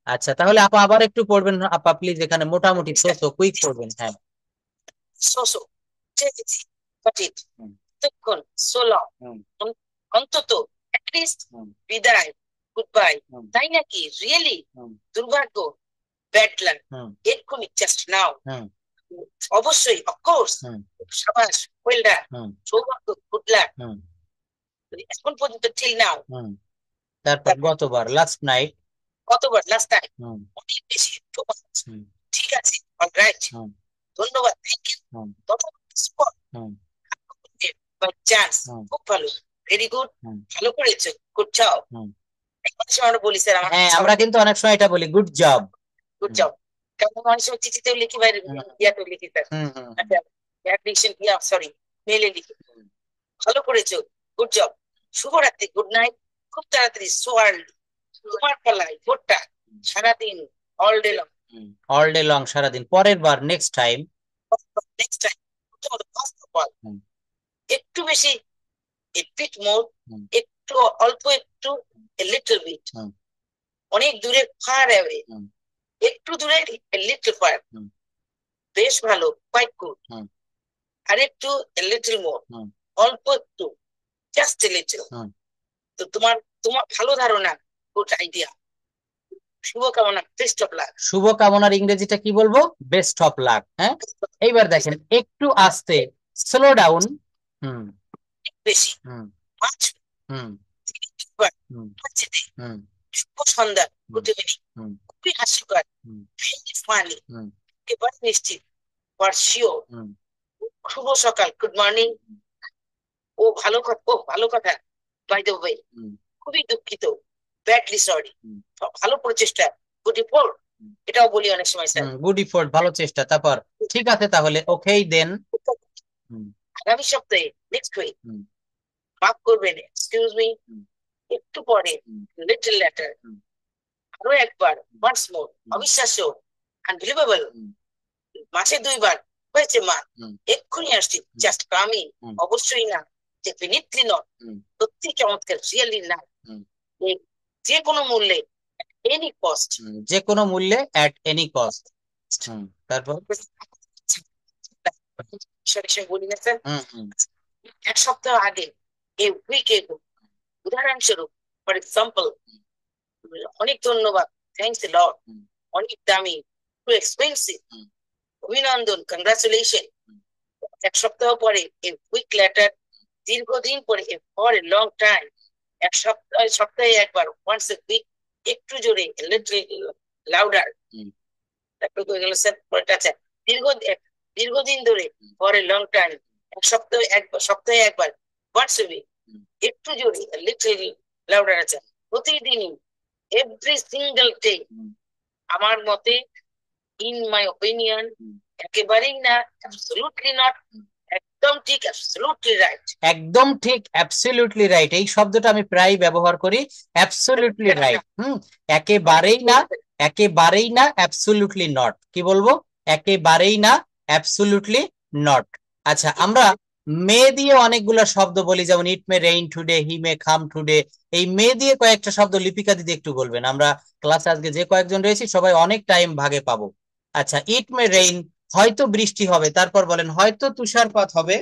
আচ্ছা, তাহলে আপা আবার একটু পড়বেন আপা প্লিজ, এখানে মোটামুটি সো কুইক পড়বেন। হ্যাঁ। so চেয়েছি but it হুম, তখন so long হুম, অন্তত at least হুম, বিদায় goodbye হুম, তাই নাকি really হুম, দুর্ভাগ্য bad luck হুম, এক্ষুনি just now হুম, অবশ্যই of course হুম, সাবাস well done হুম, সৌভাগ্য good luck হুম, এখন পর্যন্ত till now হুম। তারপর গতবার লাস্ট নাইট। কতবার লাস্ট টাইম হুম, অনেক বেশি too much। হুম, ঠিক আছে অলরাইট হুম, ধন্যবাদ thank you hmm, hmm, by chance hmm, খুব ভালো ভেরি গুড হুম, ভালো করেছো গুড জব হুম। অনেক সময় আমরা বলি স্যার আমার হ্যাঁ, আমরা কিন্তু অনেক সময় এটা বলি গুড জব। গুড জব কারণ আমরা অনেক সময় চিঠিতেও লিখি বা ইয়াতেও লিখি স্যার হুম, হুম, আচ্ছা অ্যাপ্লিকেশন ইয়া সরি মেলে লিখি হুম, ভালো করেছো গুড জব শুভরাত্রি গুড নাইট খুব তাড়াতাড়ি সো আর্লি তোমার পালায় ভোটটা সারাদিন all day long all day long, সারাদিন। পরের বার next time. Next time first of all একটু বেশি a bit more একটু অল্প একটু a little bit অনেক দূরে far away একটু দূরে a little far বেশ ভালো quite good আর একটু a little more অল্প একটু just a little তো তোমার তোমার ভালো ধারণা গুড আইডিয়া শুভকামনা বেস্ট অফ লাক শুভকামনার ইংরেজিটা কি বলবো? Best of lakh. হ্যাঁ, এইবার দেখেন একটু আস্তে, স্লো ডাউন। হুম, বেশি হুম, পাঁচ হুম, হুম, হুম, শুভ সন্ধ্যা হুম, গুড ইভিনিং হুম, খুবই হাস্যকর হুম, ভেরি ফানি হুম, একেবারে নিশ্চিত ফর শিওর হুম, শুভ সকাল গুড মর্নিং ও ভালো কথা ও ভালো কথা বাই দ্য ওয়ে হুম, খুবই দুঃখিত ব্যাডলি সরি হুম, ভালো প্রচেষ্টা গুড রিপোর্ট এটাও বলি অনেক সময় স্যার গুড ইফোর্ট, ভালো চেষ্টা। তারপর ঠিক আছে, তাহলে ওকেই দেন। আগামী সপ্তাহে নেক্সট উইক হুম, মাফ করবেন এক্সকিউজ মি হুম, একটু পরে লিটল লেটার হুম, আরো একবার ওয়ান্স মোর অবিশ্বাস্য আনবিলিভেবল মাসে দুইবার হয়েছে মা এক্ষুনি আসছি জাস্ট কামিং অবশ্যই না ডেফিনিটলি নট সত্যি চমৎকার রিয়েলি না যে কোনো মূল্যে এনি কস্ট যে কোনো মূল্যে অ্যাট এনি কস্ট। তারপর বলি না স্যার এক সপ্তাহ আগে এ উইক এগো উদাহরণস্বরূপ ফর এক্সাম্পল অনেক ধন্যবাদ থ্যাংকস এ লট অনেক দামি টু এক্সপেন্সিভ অভিনন্দন কংগ্রাচুলেশন এক সপ্তাহ পরে এ উইক লেটার দীর্ঘদিন পরে A for a long time এক সপ্তাহে একবার ওয়ান্স এ উইক একটু জোরে লিটল লাউডার তারপরে হয়ে গেল স্যার পরেরটা আছে দীর্ঘদিন ধরে ফর এ লং টাইম সপ্তাহে একবার ওয়ান্স এ উইক একটু জোরে লিটল লাউডার আছে প্রতিদিনই এভরি সিঙ্গেল ডে আমার মতে ইন মাই ওপিনিয়ন একেবারেই না অ্যাবসলিউটলি নট একদম ঠিক অ্যাবসলিউটলি রাইট একদম ঠিক, অ্যাবসলিউটলি রাইট, এই শব্দটা আমি প্রায় ব্যবহার করি। Absolutely right. একেবারেই না, একেবারেই না, অ্যাবসলিউটলি নট। কি বলবো? একেবারেই না, অ্যাবসলিউটলি নট। আচ্ছা, আমরা মে দিয়ে অনেকগুলো শব্দ বলি, যেমন ইট মে রেইন টুডে, হি মে কাম টুডে। এই মে দিয়ে কয়েকটা শব্দ লিপিকা দিদি একটু বলবেন, আমরা ক্লাসে আজকে যে কয়েকজন রয়েছি সবাই অনেক টাইম ভাগে পাবো। আচ্ছা, ইট মে রেইন, হয়তো বৃষ্টি হবে। তারপর বলেন হয়তো তুষারপাত হবে।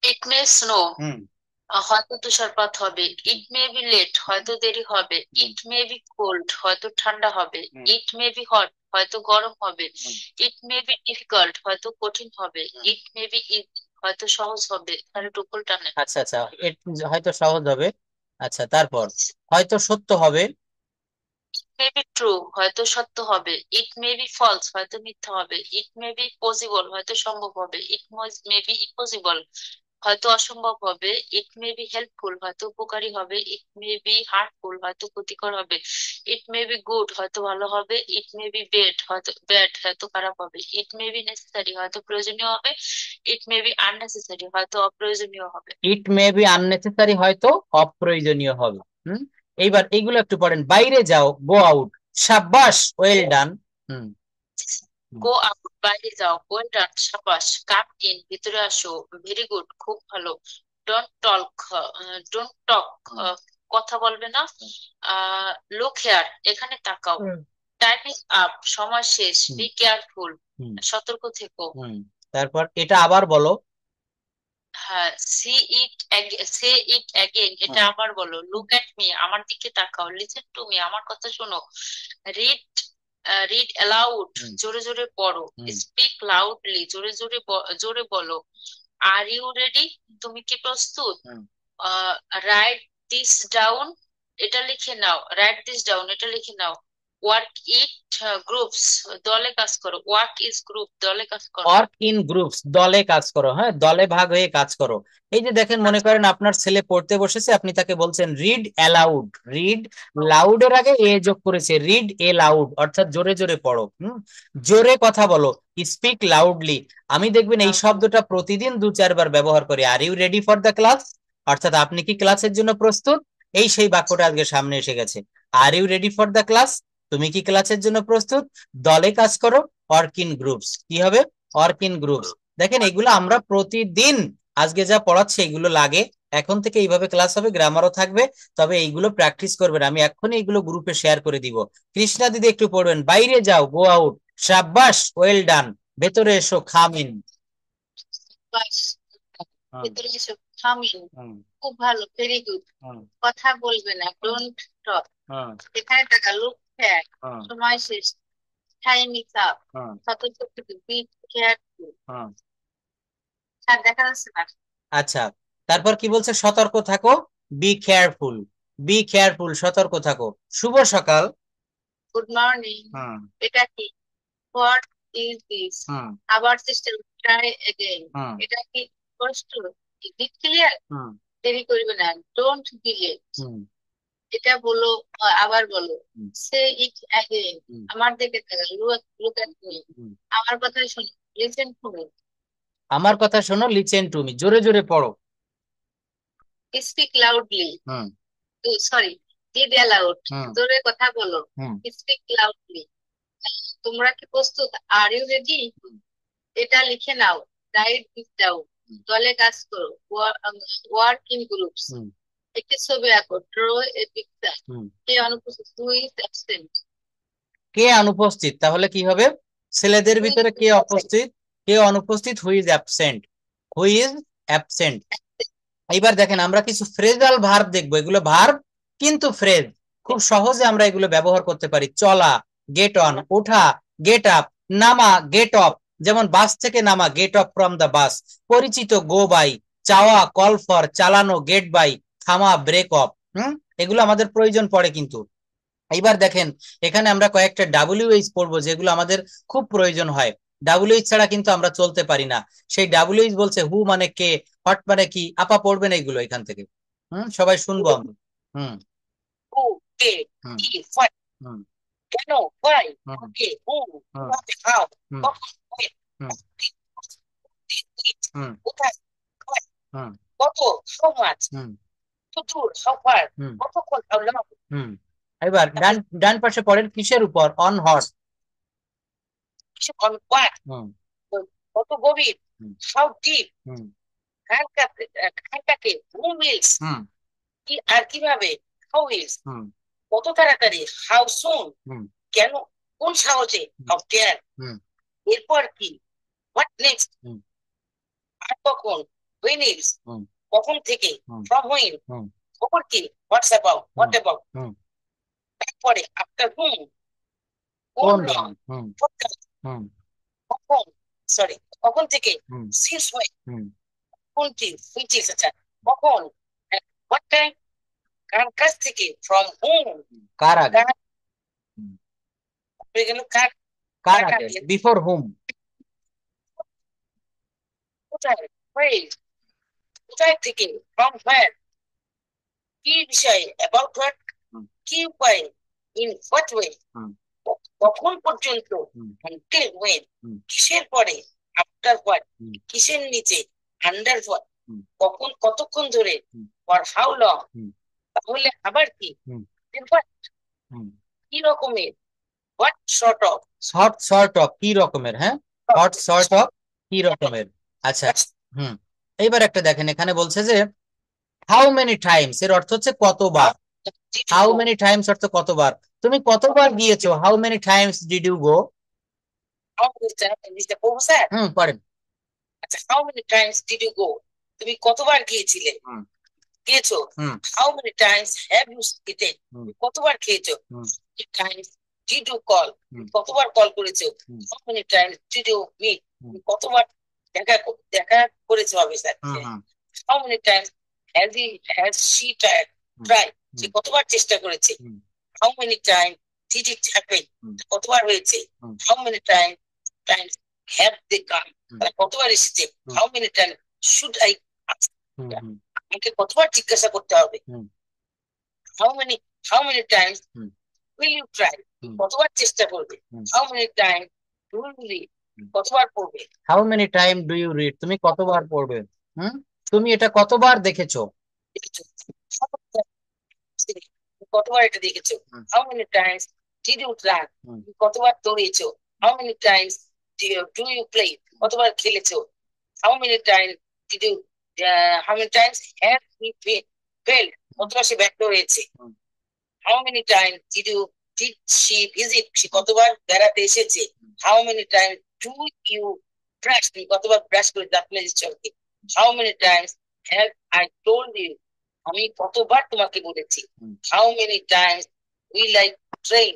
ইট মে স্নো, হয়তো তুষারপাত হবে। ইট মে বি লেট, হয়তো দেরি হবে। ইট মে বি কোল্ড, হয়তো ঠান্ডা হবে। ইট মে বি হট, হয়তো গরম হবে। ইট মে বি ডিফিকাল্ট, হয়তো কঠিন হবে। ইট মে বি ইজি, হয়তো সহজ হবে। তাহলে টুকুল টানে। আচ্ছা, আচ্ছা, হয়তো সহজ হবে। আচ্ছা, তারপর হয়তো সত্য হবে। মে বি ট্রু, হয়তো সত্য হবে। ইট মে বি ফলস, হয়তো মিথ্যা হবে। ইট মে বি পসিবল, হয়তো সম্ভব হবে। ইট মে বি ইম্পসিবল, হয়তো অসম্ভব হবে। ইট মে বি হেল্পফুল, হয়তো উপকারী হবে। ইট মে বি হার্মফুল, হয়তো ক্ষতিকর হবে। ইট মে বি গুড, হয়তো ভালো হবে। ইট মে বি ব্যাড, হয়তো খারাপ হবে। ইট মে বি নেসেসারি, হয়তো প্রয়োজনীয় হবে। ইট মে বি আননেসেসারি, হয়তো অপ্রয়োজনীয় হবে। ইট মে বি আননেসেসারি, হয়তো অপ্রয়োজনীয় হবে। এইবার এইগুলো একটু পড়েন। বাইরে যাও, গো আউট। সাব্বাস, ওয়েল ডান। গো আউট, বাইরে যাও। ওয়েল ডান, সাবাস। কাম ইন, ভিতরে আসো। ভেরি গুড, খুব ভালো। ডোন্ট টক, কথা বলবে না। লুক হেয়ার, এখানে তাকাও। টাইম ইজ আপ, সময় শেষ। হুম। বি কেয়ারফুল, হুম। সতর্ক থেকো। তারপর এটা আবার বলো। হ্যাঁ, সে ইট অ্যাগেন, এটা আবার বলো। লুক এট মি, আমার দিকে তাকাও। লিসেন টু মি, আমার কথা শোনো। রিড রিড অ্যালাউড, জোরে জোরে পড়ো। স্পিক লাউডলি, জোরে জোরে জোরে বলো। আর ইউ রেডি, তুমি কি প্রস্তুত? রাইট দিস ডাউন, এটা লিখে নাও। রাইট দিস ডাউন, এটা লিখে নাও। ওয়ার্ক ইট গ্রুপস, দলে কাজ করো। ওয়ার্ক ইজ গ্রুপ, দলে কাজ করো। ওয়ার্ক ইন গ্রুপস, দলে কাজ করো। হ্যাঁ, দলে ভাগ হয়ে কাজ করো। এই যে দেখেন, মনে করেন আপনার ছেলে পড়তে বসেছে, আপনি তাকে বলছেন রিড অ্যালাউড। রিড লাউডের আগে এ যোগ করেছে, রিড এ লাউড, অর্থাৎ জোরে জোরে পড়ো। জোরে কথা বলো, স্পিক লাউডলি। আমি দেখবেন এই শব্দটা প্রতিদিন 2-4 বার ব্যবহার করি। Are you ready for the class, অর্থাৎ আপনি কি ক্লাসের জন্য প্রস্তুত? এই সেই বাক্যটা আজকে সামনে এসে গেছে। Are you ready for the class, তুমি কি ক্লাসের জন্য প্রস্তুত? দলে কাজ করো, ওয়ার্ক ইন গ্রুপস। কি হবে? Work in groups. দেখেন, এগুলো আমরা প্রতিদিন আজকে যা পড়াচ্ছি এগুলো লাগে। এখন থেকে এইভাবে ক্লাস হবে, গ্রামারও থাকবে। তবে এইগুলো প্র্যাকটিস করবেন। আমি এখনই এইগুলো গ্রুপে শেয়ার করে দিব। কৃষ্ণা দিদি একটু পড়বেন। বাইরে যাও, গো আউট। সাব্বাস, ওয়েল ডান। ভেতরে এসো, কাম ইন। ভেতরে এসো, কাম ইন। খুব ভালো, ভেরি গুড। কথা বলবে না, ডোন্ট টক। এখানে টাকা, লুক ব্যাক, সময় শেষ। টাইম ইজ আপ, সতর্ক থেকে। Be careful. স্যার দেখা যাচ্ছে না? আচ্ছা, তারপর কি বলছে? সতর্ক থাকো, বি কেয়ারফুল। বি কেয়ারফুল, সতর্ক থাকো। শুভ সকাল। Good morning. এটা কি? What is this? আবার চেষ্টা, ট্রাই এগেইন। এটা কি স্পষ্ট? Is it clear? দেরি করবে না, ডোন্ট ডিলে। এটা বলো, আবার বলো। সে ইট অ্যাগেইন, আমার দিকে তাকাও। লুক এট মি, আমার কথা শোনো। লিসেন টু মি, আমার কথা শোনো। লিসেন টু মি, জোরে জোরে পড়ো। Speak loudly, sorry, read aloud, জোরে কথা বলো। Speak loudly. তোমরা কি প্রস্তুত? আর ইউ রেডি, এটা লিখে নাও। রাইট দিস ডাউন, দলে কাজ করো। ওয়ার্ক ইন গ্রুপস, একটি ছবি আঁকো। Draw a picture. কে অনুপস্থিত? Who is absent. কে অনুপস্থিত, তাহলে কি হবে? ছেলেদের ভিতরে কে উপস্থিত, কে অনুপস্থিত? Who is absent. Who is absent. এইবার দেখেন, আমরা কিছু ফ্রেজাল ভার্ব দেখবো। এগুলো ভার্ব কিন্তু ফ্রেজ। খুব সহজে আমরা এগুলো ব্যবহার করতে পারি। চলা, গেট অন। ওঠা, গেট আপ। নামা, গেট অফ। যেমন বাস থেকে নামা, get off from the bus. পরিচিত, গো বাই। চাওয়া, কল ফর। চালানো, গেট বাই। থামা, ব্রেক অফ। এগুলো আমাদের প্রয়োজন পড়ে কিন্তু। এইবার দেখেন, এখানে আমরা কয়েকটা ডাব্লিউএইচ পড়বো, যেগুলো আমাদের খুব প্রয়োজন হয়। ডাব্লিউএইচ ছাড়া কিন্তু আমরা চলতে পারি না। সেই ডাব্লিউএইচ বলছে হু মানে কে, হোয়াট মানে কি। আপা পড়বেন এইগুলো এখান থেকে। সবাই শুনবো আমরা। হুম হু, কে, হুম কি, হোয়াট, হুম কেন, হোয়াই, হুম কে, who, hmm what, how, hmm কখন, হোয়েন, হুম হুম কোথায়, কয়, হুম কত, হাউ মাচ, হুম কত দূর, হাউ ফার, হুম কতক্ষণ, হাউ লং। হুম এবার ডান ডান পাশে পড়েন, কিসের উপর? On horse. On what, hmm কত গভীর, হুম হাউ ডিপ, হুম খানটাকে, হু উইলস, হুম কি আর কিভাবে, হাউ উইলস, হুম কত তাড়াতাড়ি, হাউ সুন, হুম কেন, কোন সাহসে, হাউ ডেয়ার, হুম এরপর কি, হোয়াট নেক্সট, হুম আর কখন, হুইন ইজ, হুম কখন থেকে, হুম ফ্রম হুইন, হুম খবর কি, হোয়াটস অ্যাবাউট, হোয়াট অ্যাবাউট, হুম তারপরে আফটার হুম, কোন কোন লং, রং? হুম হুম কখন, সরি, কখন থেকে, হুম সিন্স হোয়েন, হুম কোনটি, হুইচ ইজ, আচ্ছা, কখন, হোয়াট টাইম, কার কাছ থেকে, ফ্রম হুম, কার আগে? কার, হুম, হয়ে গেল কার, কার কার আগে? আগে, বিফোর হুম। কোথায়, where, কোথায় থেকে, ফ্রম হোয়ার, কি বিষয়ে, অ্যাবাউট হোয়াট, হুম কি উপায়, ইন হোয়াট ওয়ে, হুম কখন পর্যন্ত, হুম until when, হুম কিসের পরে, আফটার হোয়াট, হুম কিসের নিচে, আন্ডার হোয়াট, হুম কখন কতক্ষণ ধরে, হুম ফর হাউ লং, হুম তাহলে আবার কি, হুম then what, হুম কি রকমের, what short of, short short of, কি রকমের। হ্যাঁ, শর্ট শর্ট অফ, কি রকমের। আচ্ছা। হুম এইবার একটা দেখেন, এখানে বলছে যে হাউ মেনি টাইমস এর অর্থ হচ্ছে কতবার। Did you how go? Many times অর্থ কতবার, তুমি কতবার গিয়েছো, how many times did you go. How many times? Mr. পড়বো স্যার? পড়েন। আচ্ছা, how many times did you go? তুমি কতবার গিয়েছিলে? গিয়েছো? How many times have you eaten? কতবার খেয়েছো? How many times did you call? কতবার কল করেছো? How many times did you meet? কতবার দেখা করেছো হবে sir? How many times has she tried? সে কতবার চেষ্টা করেছে? How many times did it happen? কতবার হয়েছে? How many times have they come? কতবার এসেছে? How many times should I ask? আমাকে কতবার জিজ্ঞাসা করতে হবে? How many times will you try? কতবার চেষ্টা করবে? How many times do you read? কতবার পড়বে? How many time do you read, তুমি কতবার পড়বে। তুমি এটা কতবার দেখেছো। কতবার এটা দেখেছো? How many times did you run? কতবার দৌড়েছো? How many times do you play? কতবার খেলেছো? How many times did you how many times have we failed? কতবার সে ব্যর্থ হয়েছে? How many times did she visit? সে কতবার বেড়াতে এসেছে? How many times do you brush? তুমি কতবার ব্রাশ করে দাঁত মেজেছো? How many times have I told you? আমি কতবার তোমাকে বলেছি? How many times will I train?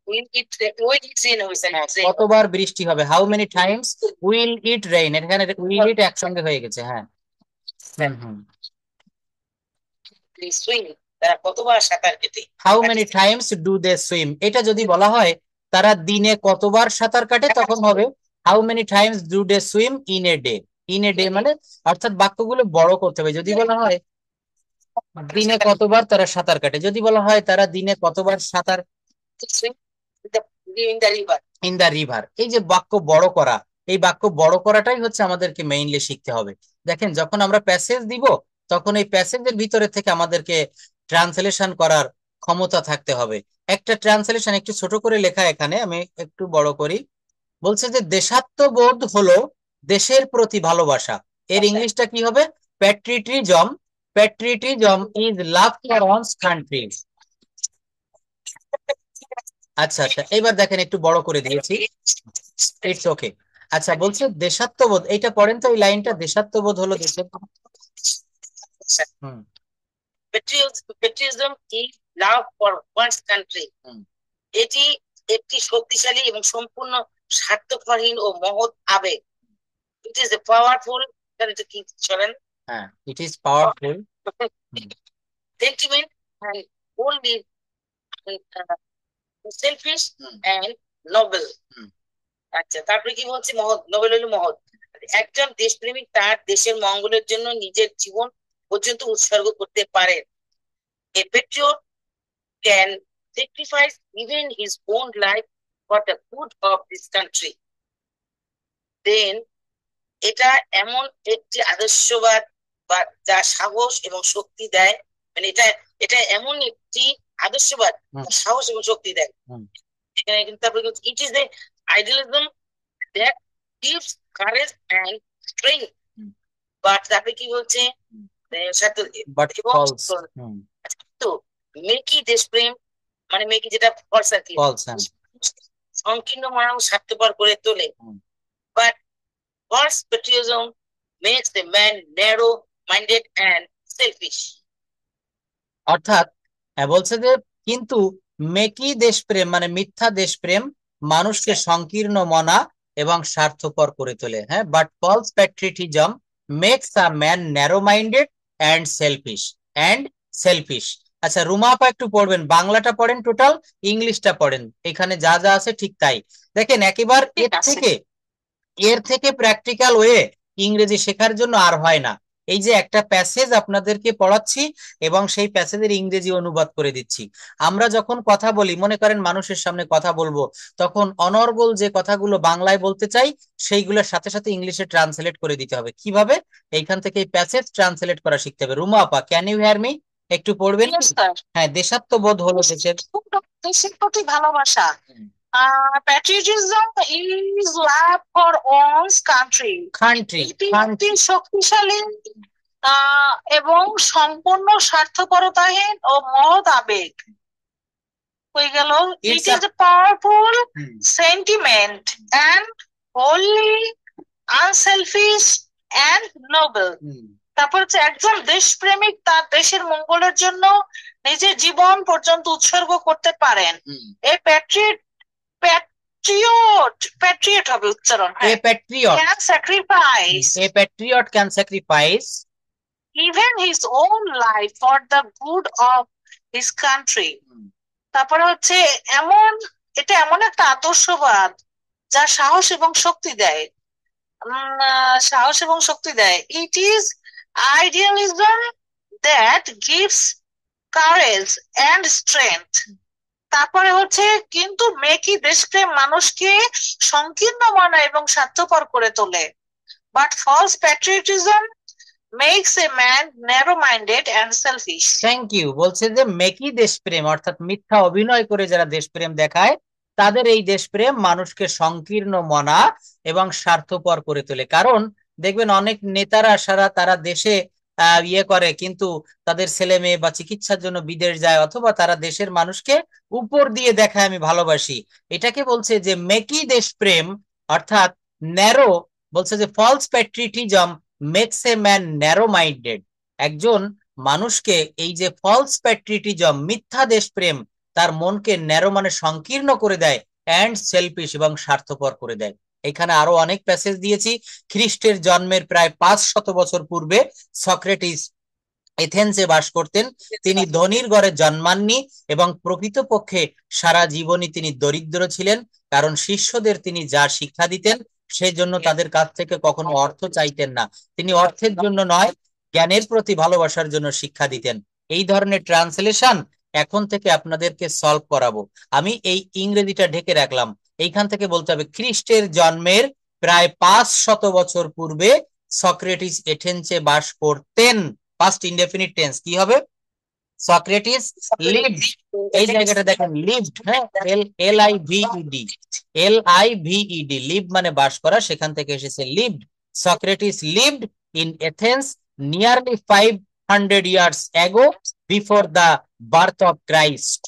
Will it rain হবে স্যার? কতবার বৃষ্টি হবে, how many times will it rain, এখানে উইল ইট একসঙ্গে হয়ে গেছে। হ্যাঁ সুইম, তারা কতবার সাঁতার কেটে? How many times do they swim, এটা যদি বলা হয় তারা দিনে কতবার সাঁতার কাটে তখন হবে how many times do they swim in a day. In a day মানে অর্থাৎ বাক্যগুলো বড় করতে হবে। যদি বলা হয় দিনে কতবার তারা সাঁতার কাটে, যদি বলা হয় তারা দিনে কতবার সাঁতার ইন দা রিভার, এই যে বাক্য বড় করা, এই বাক্য বড় করাটাই হচ্ছে আমাদেরকে মেইনলি শিখতে হবে। দেখেন যখন আমরা প্যাসেজ দিব তখন এই প্যাসেজের ভিতরে থেকে আমাদেরকে ট্রান্সলেশন করার ক্ষমতা থাকতে হবে। একটা ট্রান্সলেশন একটু ছোট করে লেখা, এখানে আমি একটু বড় করি। বলছে যে দেশাত্মবোধ হলো দেশের প্রতি ভালোবাসা, এর ইংলিশটা কি হবে? Patriotism. Patriotism is love for one's country. আচ্ছা আচ্ছা, এবার দেখেন একটু বড় করে দিয়েছি, ইটস ওকে। আচ্ছা বলছে দেশাত্মবোধ, এইটা পড়েন তো এই লাইনটা, দেশাত্মবোধ হলো দেশের patriotism is love for one's country. এটি একটি শক্তিশালী এবং সম্পূর্ণ স্বার্থপরহীন ও মহৎ আবেগ। It is a powerful, এটা কি চলেন? হ্যাঁ, it is powerful sentiment and only selfish and noble. আচ্ছা, তারপরে কি বলছে? মহৎ, নোবেল হলো মহৎ। একজন দেশপ্রেমিক তার দেশের মঙ্গলের জন্য নিজের জীবন পর্যন্ত উৎসর্গ করতে পারে। A patriot can sacrifice even his own life for the good of this country. Then এটা এমন একটি আদর্শবাদ বা যা সাহস এবং শক্তি দেয়, মানে এটা এমন একটি আদর্শবাদ সাহস এবং শক্তি দেয়। এখানে কিন্তু তারপরে it is the idealism that gives courage and strength. But তারপরে কি বলছে? তো মেকি দেশপ্রেম মানে মেকি যেটা ফলস আর কি, সংকীর্ণ মানব স্বার্থপর করে তোলে। But false patriotism makes the man narrow-minded and selfish. অর্থাৎ বলছে যে কিন্তু মেকি দেশপ্রেম মানে মিথ্যা দেশপ্রেম মানুষকে সংকীর্ণ মনা এবং স্বার্থপর করে তোলে। হ্যাঁ, but false patriotism makes a man narrow minded and selfish. আচ্ছা রুমা আপা একটু পড়বেন, বাংলাটা পড়েন টোটাল, ইংলিশটা পড়েন, এখানে যা যা আছে ঠিক তাই। দেখেন একেবারে এর থেকে প্র্যাকটিক্যাল ওয়ে ইংরেজি শেখার জন্য আর হয় না। এই যে একটা প্যাসেজ আপনাদেরকে পড়াচ্ছি এবং সেই প্যাসেজের ইংরেজি অনুবাদ করে দিচ্ছি। আমরা যখন কথা বলি, মনে করেন মানুষের সামনে কথা বলবো, তখন অনর্গল যে কথাগুলো বাংলায় বলতে চাই সেইগুলোর সাথে সাথে ইংলিশে ট্রান্সলেট করে দিতে হবে। কিভাবে? এইখান থেকে এই প্যাসেজ ট্রান্সলেট করা শিখতে হবে। রুমা আপা, ক্যান ইউ হিয়ার মি? একটু পড়বেন? হ্যাঁ, দেশাত্মবোধ হলো দেশের প্রতি ভালোবাসা। Patriotism is love for one's country. এটি শক্তিশালী এবং সম্পূর্ণ স্বার্থপরতাহীন ও মহৎ আবেগ হয়ে গেল। It's it is a powerful sentiment and holy unselfish and noble. তারপর হচ্ছে একজন দেশপ্রেমিক তার দেশের মঙ্গলের জন্য নিজের জীবন পর্যন্ত উৎসর্গ করতে পারেন। এ প্যাট্রিয়ট হবে উচ্চারণ, A patriot. Can sacrifice A patriot can sacrifice even his own life for the good of his country. তারপরে হচ্ছে এটা এমন একটা আদর্শবাদ যা সাহস এবং শক্তি দেয়। It is idealism that gives courage and strength. তারপরে হচ্ছে কিন্তু মেকি দেশপ্রেম মানুষকে সংকীর্ণ মনা এবং স্বার্থপর করে তোলে। But false patriotism makes a man narrow minded and selfish. Thank you. বলছে যে মেকি দেশপ্রেম অর্থাৎ মিথ্যা অভিনয় করে যারা দেশপ্রেম দেখায় তাদের এই দেশপ্রেম মানুষকে সংকীর্ণ মনা এবং স্বার্থপর করে তোলে। কারণ দেখবেন অনেক নেতারা তারা দেশে ইয়ে করে কিন্তু তাদের ছেলে মেয়ে বা চিকিৎসার জন্য বিদেশ যায়, অথবা তারা দেশের মানুষকে উপর দিয়ে দেখায় আমি ভালোবাসি। এটাকে বলছে যে মেকি দেশপ্রেম অর্থাৎ ন্যারো। বলছে যে false patriotism makes a man narrow minded. একজন মানুষকে এই যে ফলস প্যাট্রিয়টিজম মিথ্যা দেশপ্রেম তার মনকে ন্যারো মানে সংকীর্ণ করে দেয়, অ্যান্ড সেলফিশ এবং স্বার্থপর করে দেয়। এখানে আরো অনেক প্যাসেজ দিয়েছি। খ্রিস্টের জন্মের প্রায় 500 বছর পূর্বে সক্রেটিস এথেন্সে বাস করতেন। তিনি ধনীর ঘরে জন্মাননি এবং প্রকৃতপক্ষে সারা জীবনই তিনি দরিদ্র ছিলেন, কারণ শিষ্যদের তিনি যা শিক্ষা দিতেন সেই জন্য তাদের কাছ থেকে কখনো অর্থ চাইতেন না। তিনি অর্থের জন্য নয়, জ্ঞানের প্রতি ভালোবাসার জন্য শিক্ষা দিতেন। এই ধরনের ট্রান্সলেশন এখন থেকে আপনাদেরকে সলভ করাবো। আমি এই ইংরেজিটা ঢেকে রাখলাম। এইখান থেকে বলতে হবে খ্রিস্টের জন্মের প্রায় 500 বছর পূর্বে সক্রেটিস এথেন্সে বাস করতেন। পাস্ট ইনডেফিনিট টেন্স কি হবে? Socrates lived. এই জায়গাটা দেখেন লিভড, হ্যাঁ, LIVED লিভ মানে বাস করা, সেখান থেকে এসেছে lived. Socrates lived in Athens nearly 500 years ago before the birth of Christ.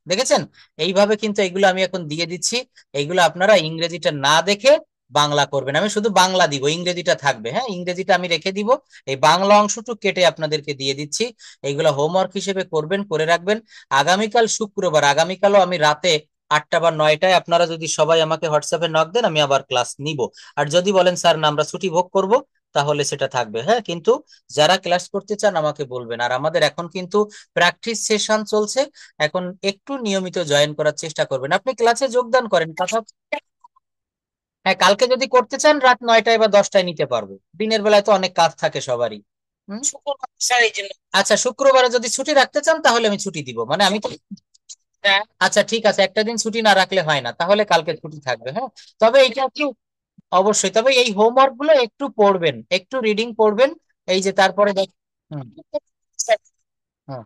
দেখেছেন? এইভাবে কিন্তু এগুলো আমি এখন দিয়ে দিচ্ছি। এইগুলো আপনারা ইংরেজিটা না দেখে বাংলা করবেন। আমি শুধু বাংলা দিব, ইংরেজিটা থাকবে। হ্যাঁ, ইংরেজিটা আমি রেখে দিব, এই বাংলা অংশটুকু কেটে আপনাদেরকে দিয়ে দিচ্ছি। এইগুলো হোমওয়ার্ক হিসেবে করবেন, করে রাখবেন। আগামীকাল শুক্রবার, আগামীকালও আমি রাতে 8টা বা 9টায় আপনারা যদি সবাই আমাকে হোয়াটসঅ্যাপে নক দেন আমি আবার ক্লাস নিব। আর যদি বলেন স্যার না আমরা ছুটি ভোগ করব, তাহলে সেটা থাকবে। হ্যাঁ, কিন্তু যারা ক্লাস করতে চান আমাকে বলবেন। আর আমাদের এখন কিন্তু প্র্যাকটিস সেশন চলছে, এখন একটু নিয়মিত জয়েন করার চেষ্টা করবেন। আপনি ক্লাসে যোগদান করেন কথা। হ্যাঁ, কালকে যদি করতে চান রাত 9টায় বা 10টায় নিতে পারবো। দিনের বেলায় তো অনেক কাজ থাকে সবারই। আচ্ছা, শুক্রবারে যদি ছুটি রাখতে চান তাহলে আমি ছুটি দিব, মানে আমি তো। আচ্ছা ঠিক আছে, একটা দিন ছুটি না রাখলে হয় না, তাহলে কালকে ছুটি থাকবে। হ্যাঁ, তবে এইটা একটু অবশ্যই, তবে এই হোমওয়ার্ক গুলো একটু পড়বেন, একটু রিডিং পড়বেন। এই যে তারপরে হুম, হুম।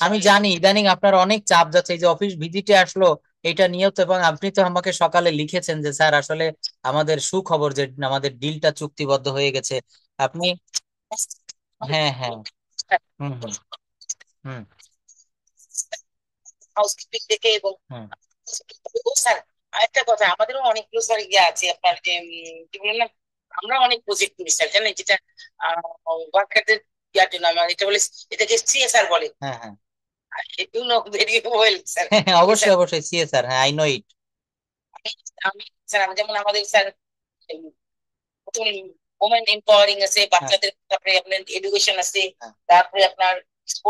আমি জানি ইদানিং আপনার অনেক চাপ যাচ্ছে, এই যে অফিস ভিজিটে আসলো এটা নিয়েও তো, এবং আপনি তো আমাকে সকালে লিখেছেন যে স্যার আসলে আমাদের সুখবর যে আমাদের ডিলটা চুক্তিবদ্ধ হয়ে গেছে। আপনি হ্যাঁ হ্যাঁ হুম হুম হুম হাউসকিপিং থেকে এবং হুম স্যার আরেকটা কথা, আমাদেরও অনেকগুলো স্যার ইয়ে আছে আপনার যে কি বলেন না, আমরা অনেক প্রজেক্ট করি স্যার, জানেন, যেটা ওয়ার্কারদের ইয়ার জন্য আমরা এটা বলে, এটাকে সিএসআর বলে। হ্যাঁ হ্যাঁ you know very well sir. হ্যাঁ, অবশ্যই অবশ্যই সিএসআর, হ্যাঁ আই নো ইট। আমি যেমন আমাদের স্যার ওমেন এম্পাওয়ারিং আছে, বাচ্চাদের, তারপরে আপনার এডুকেশন আছে, তারপরে আপনার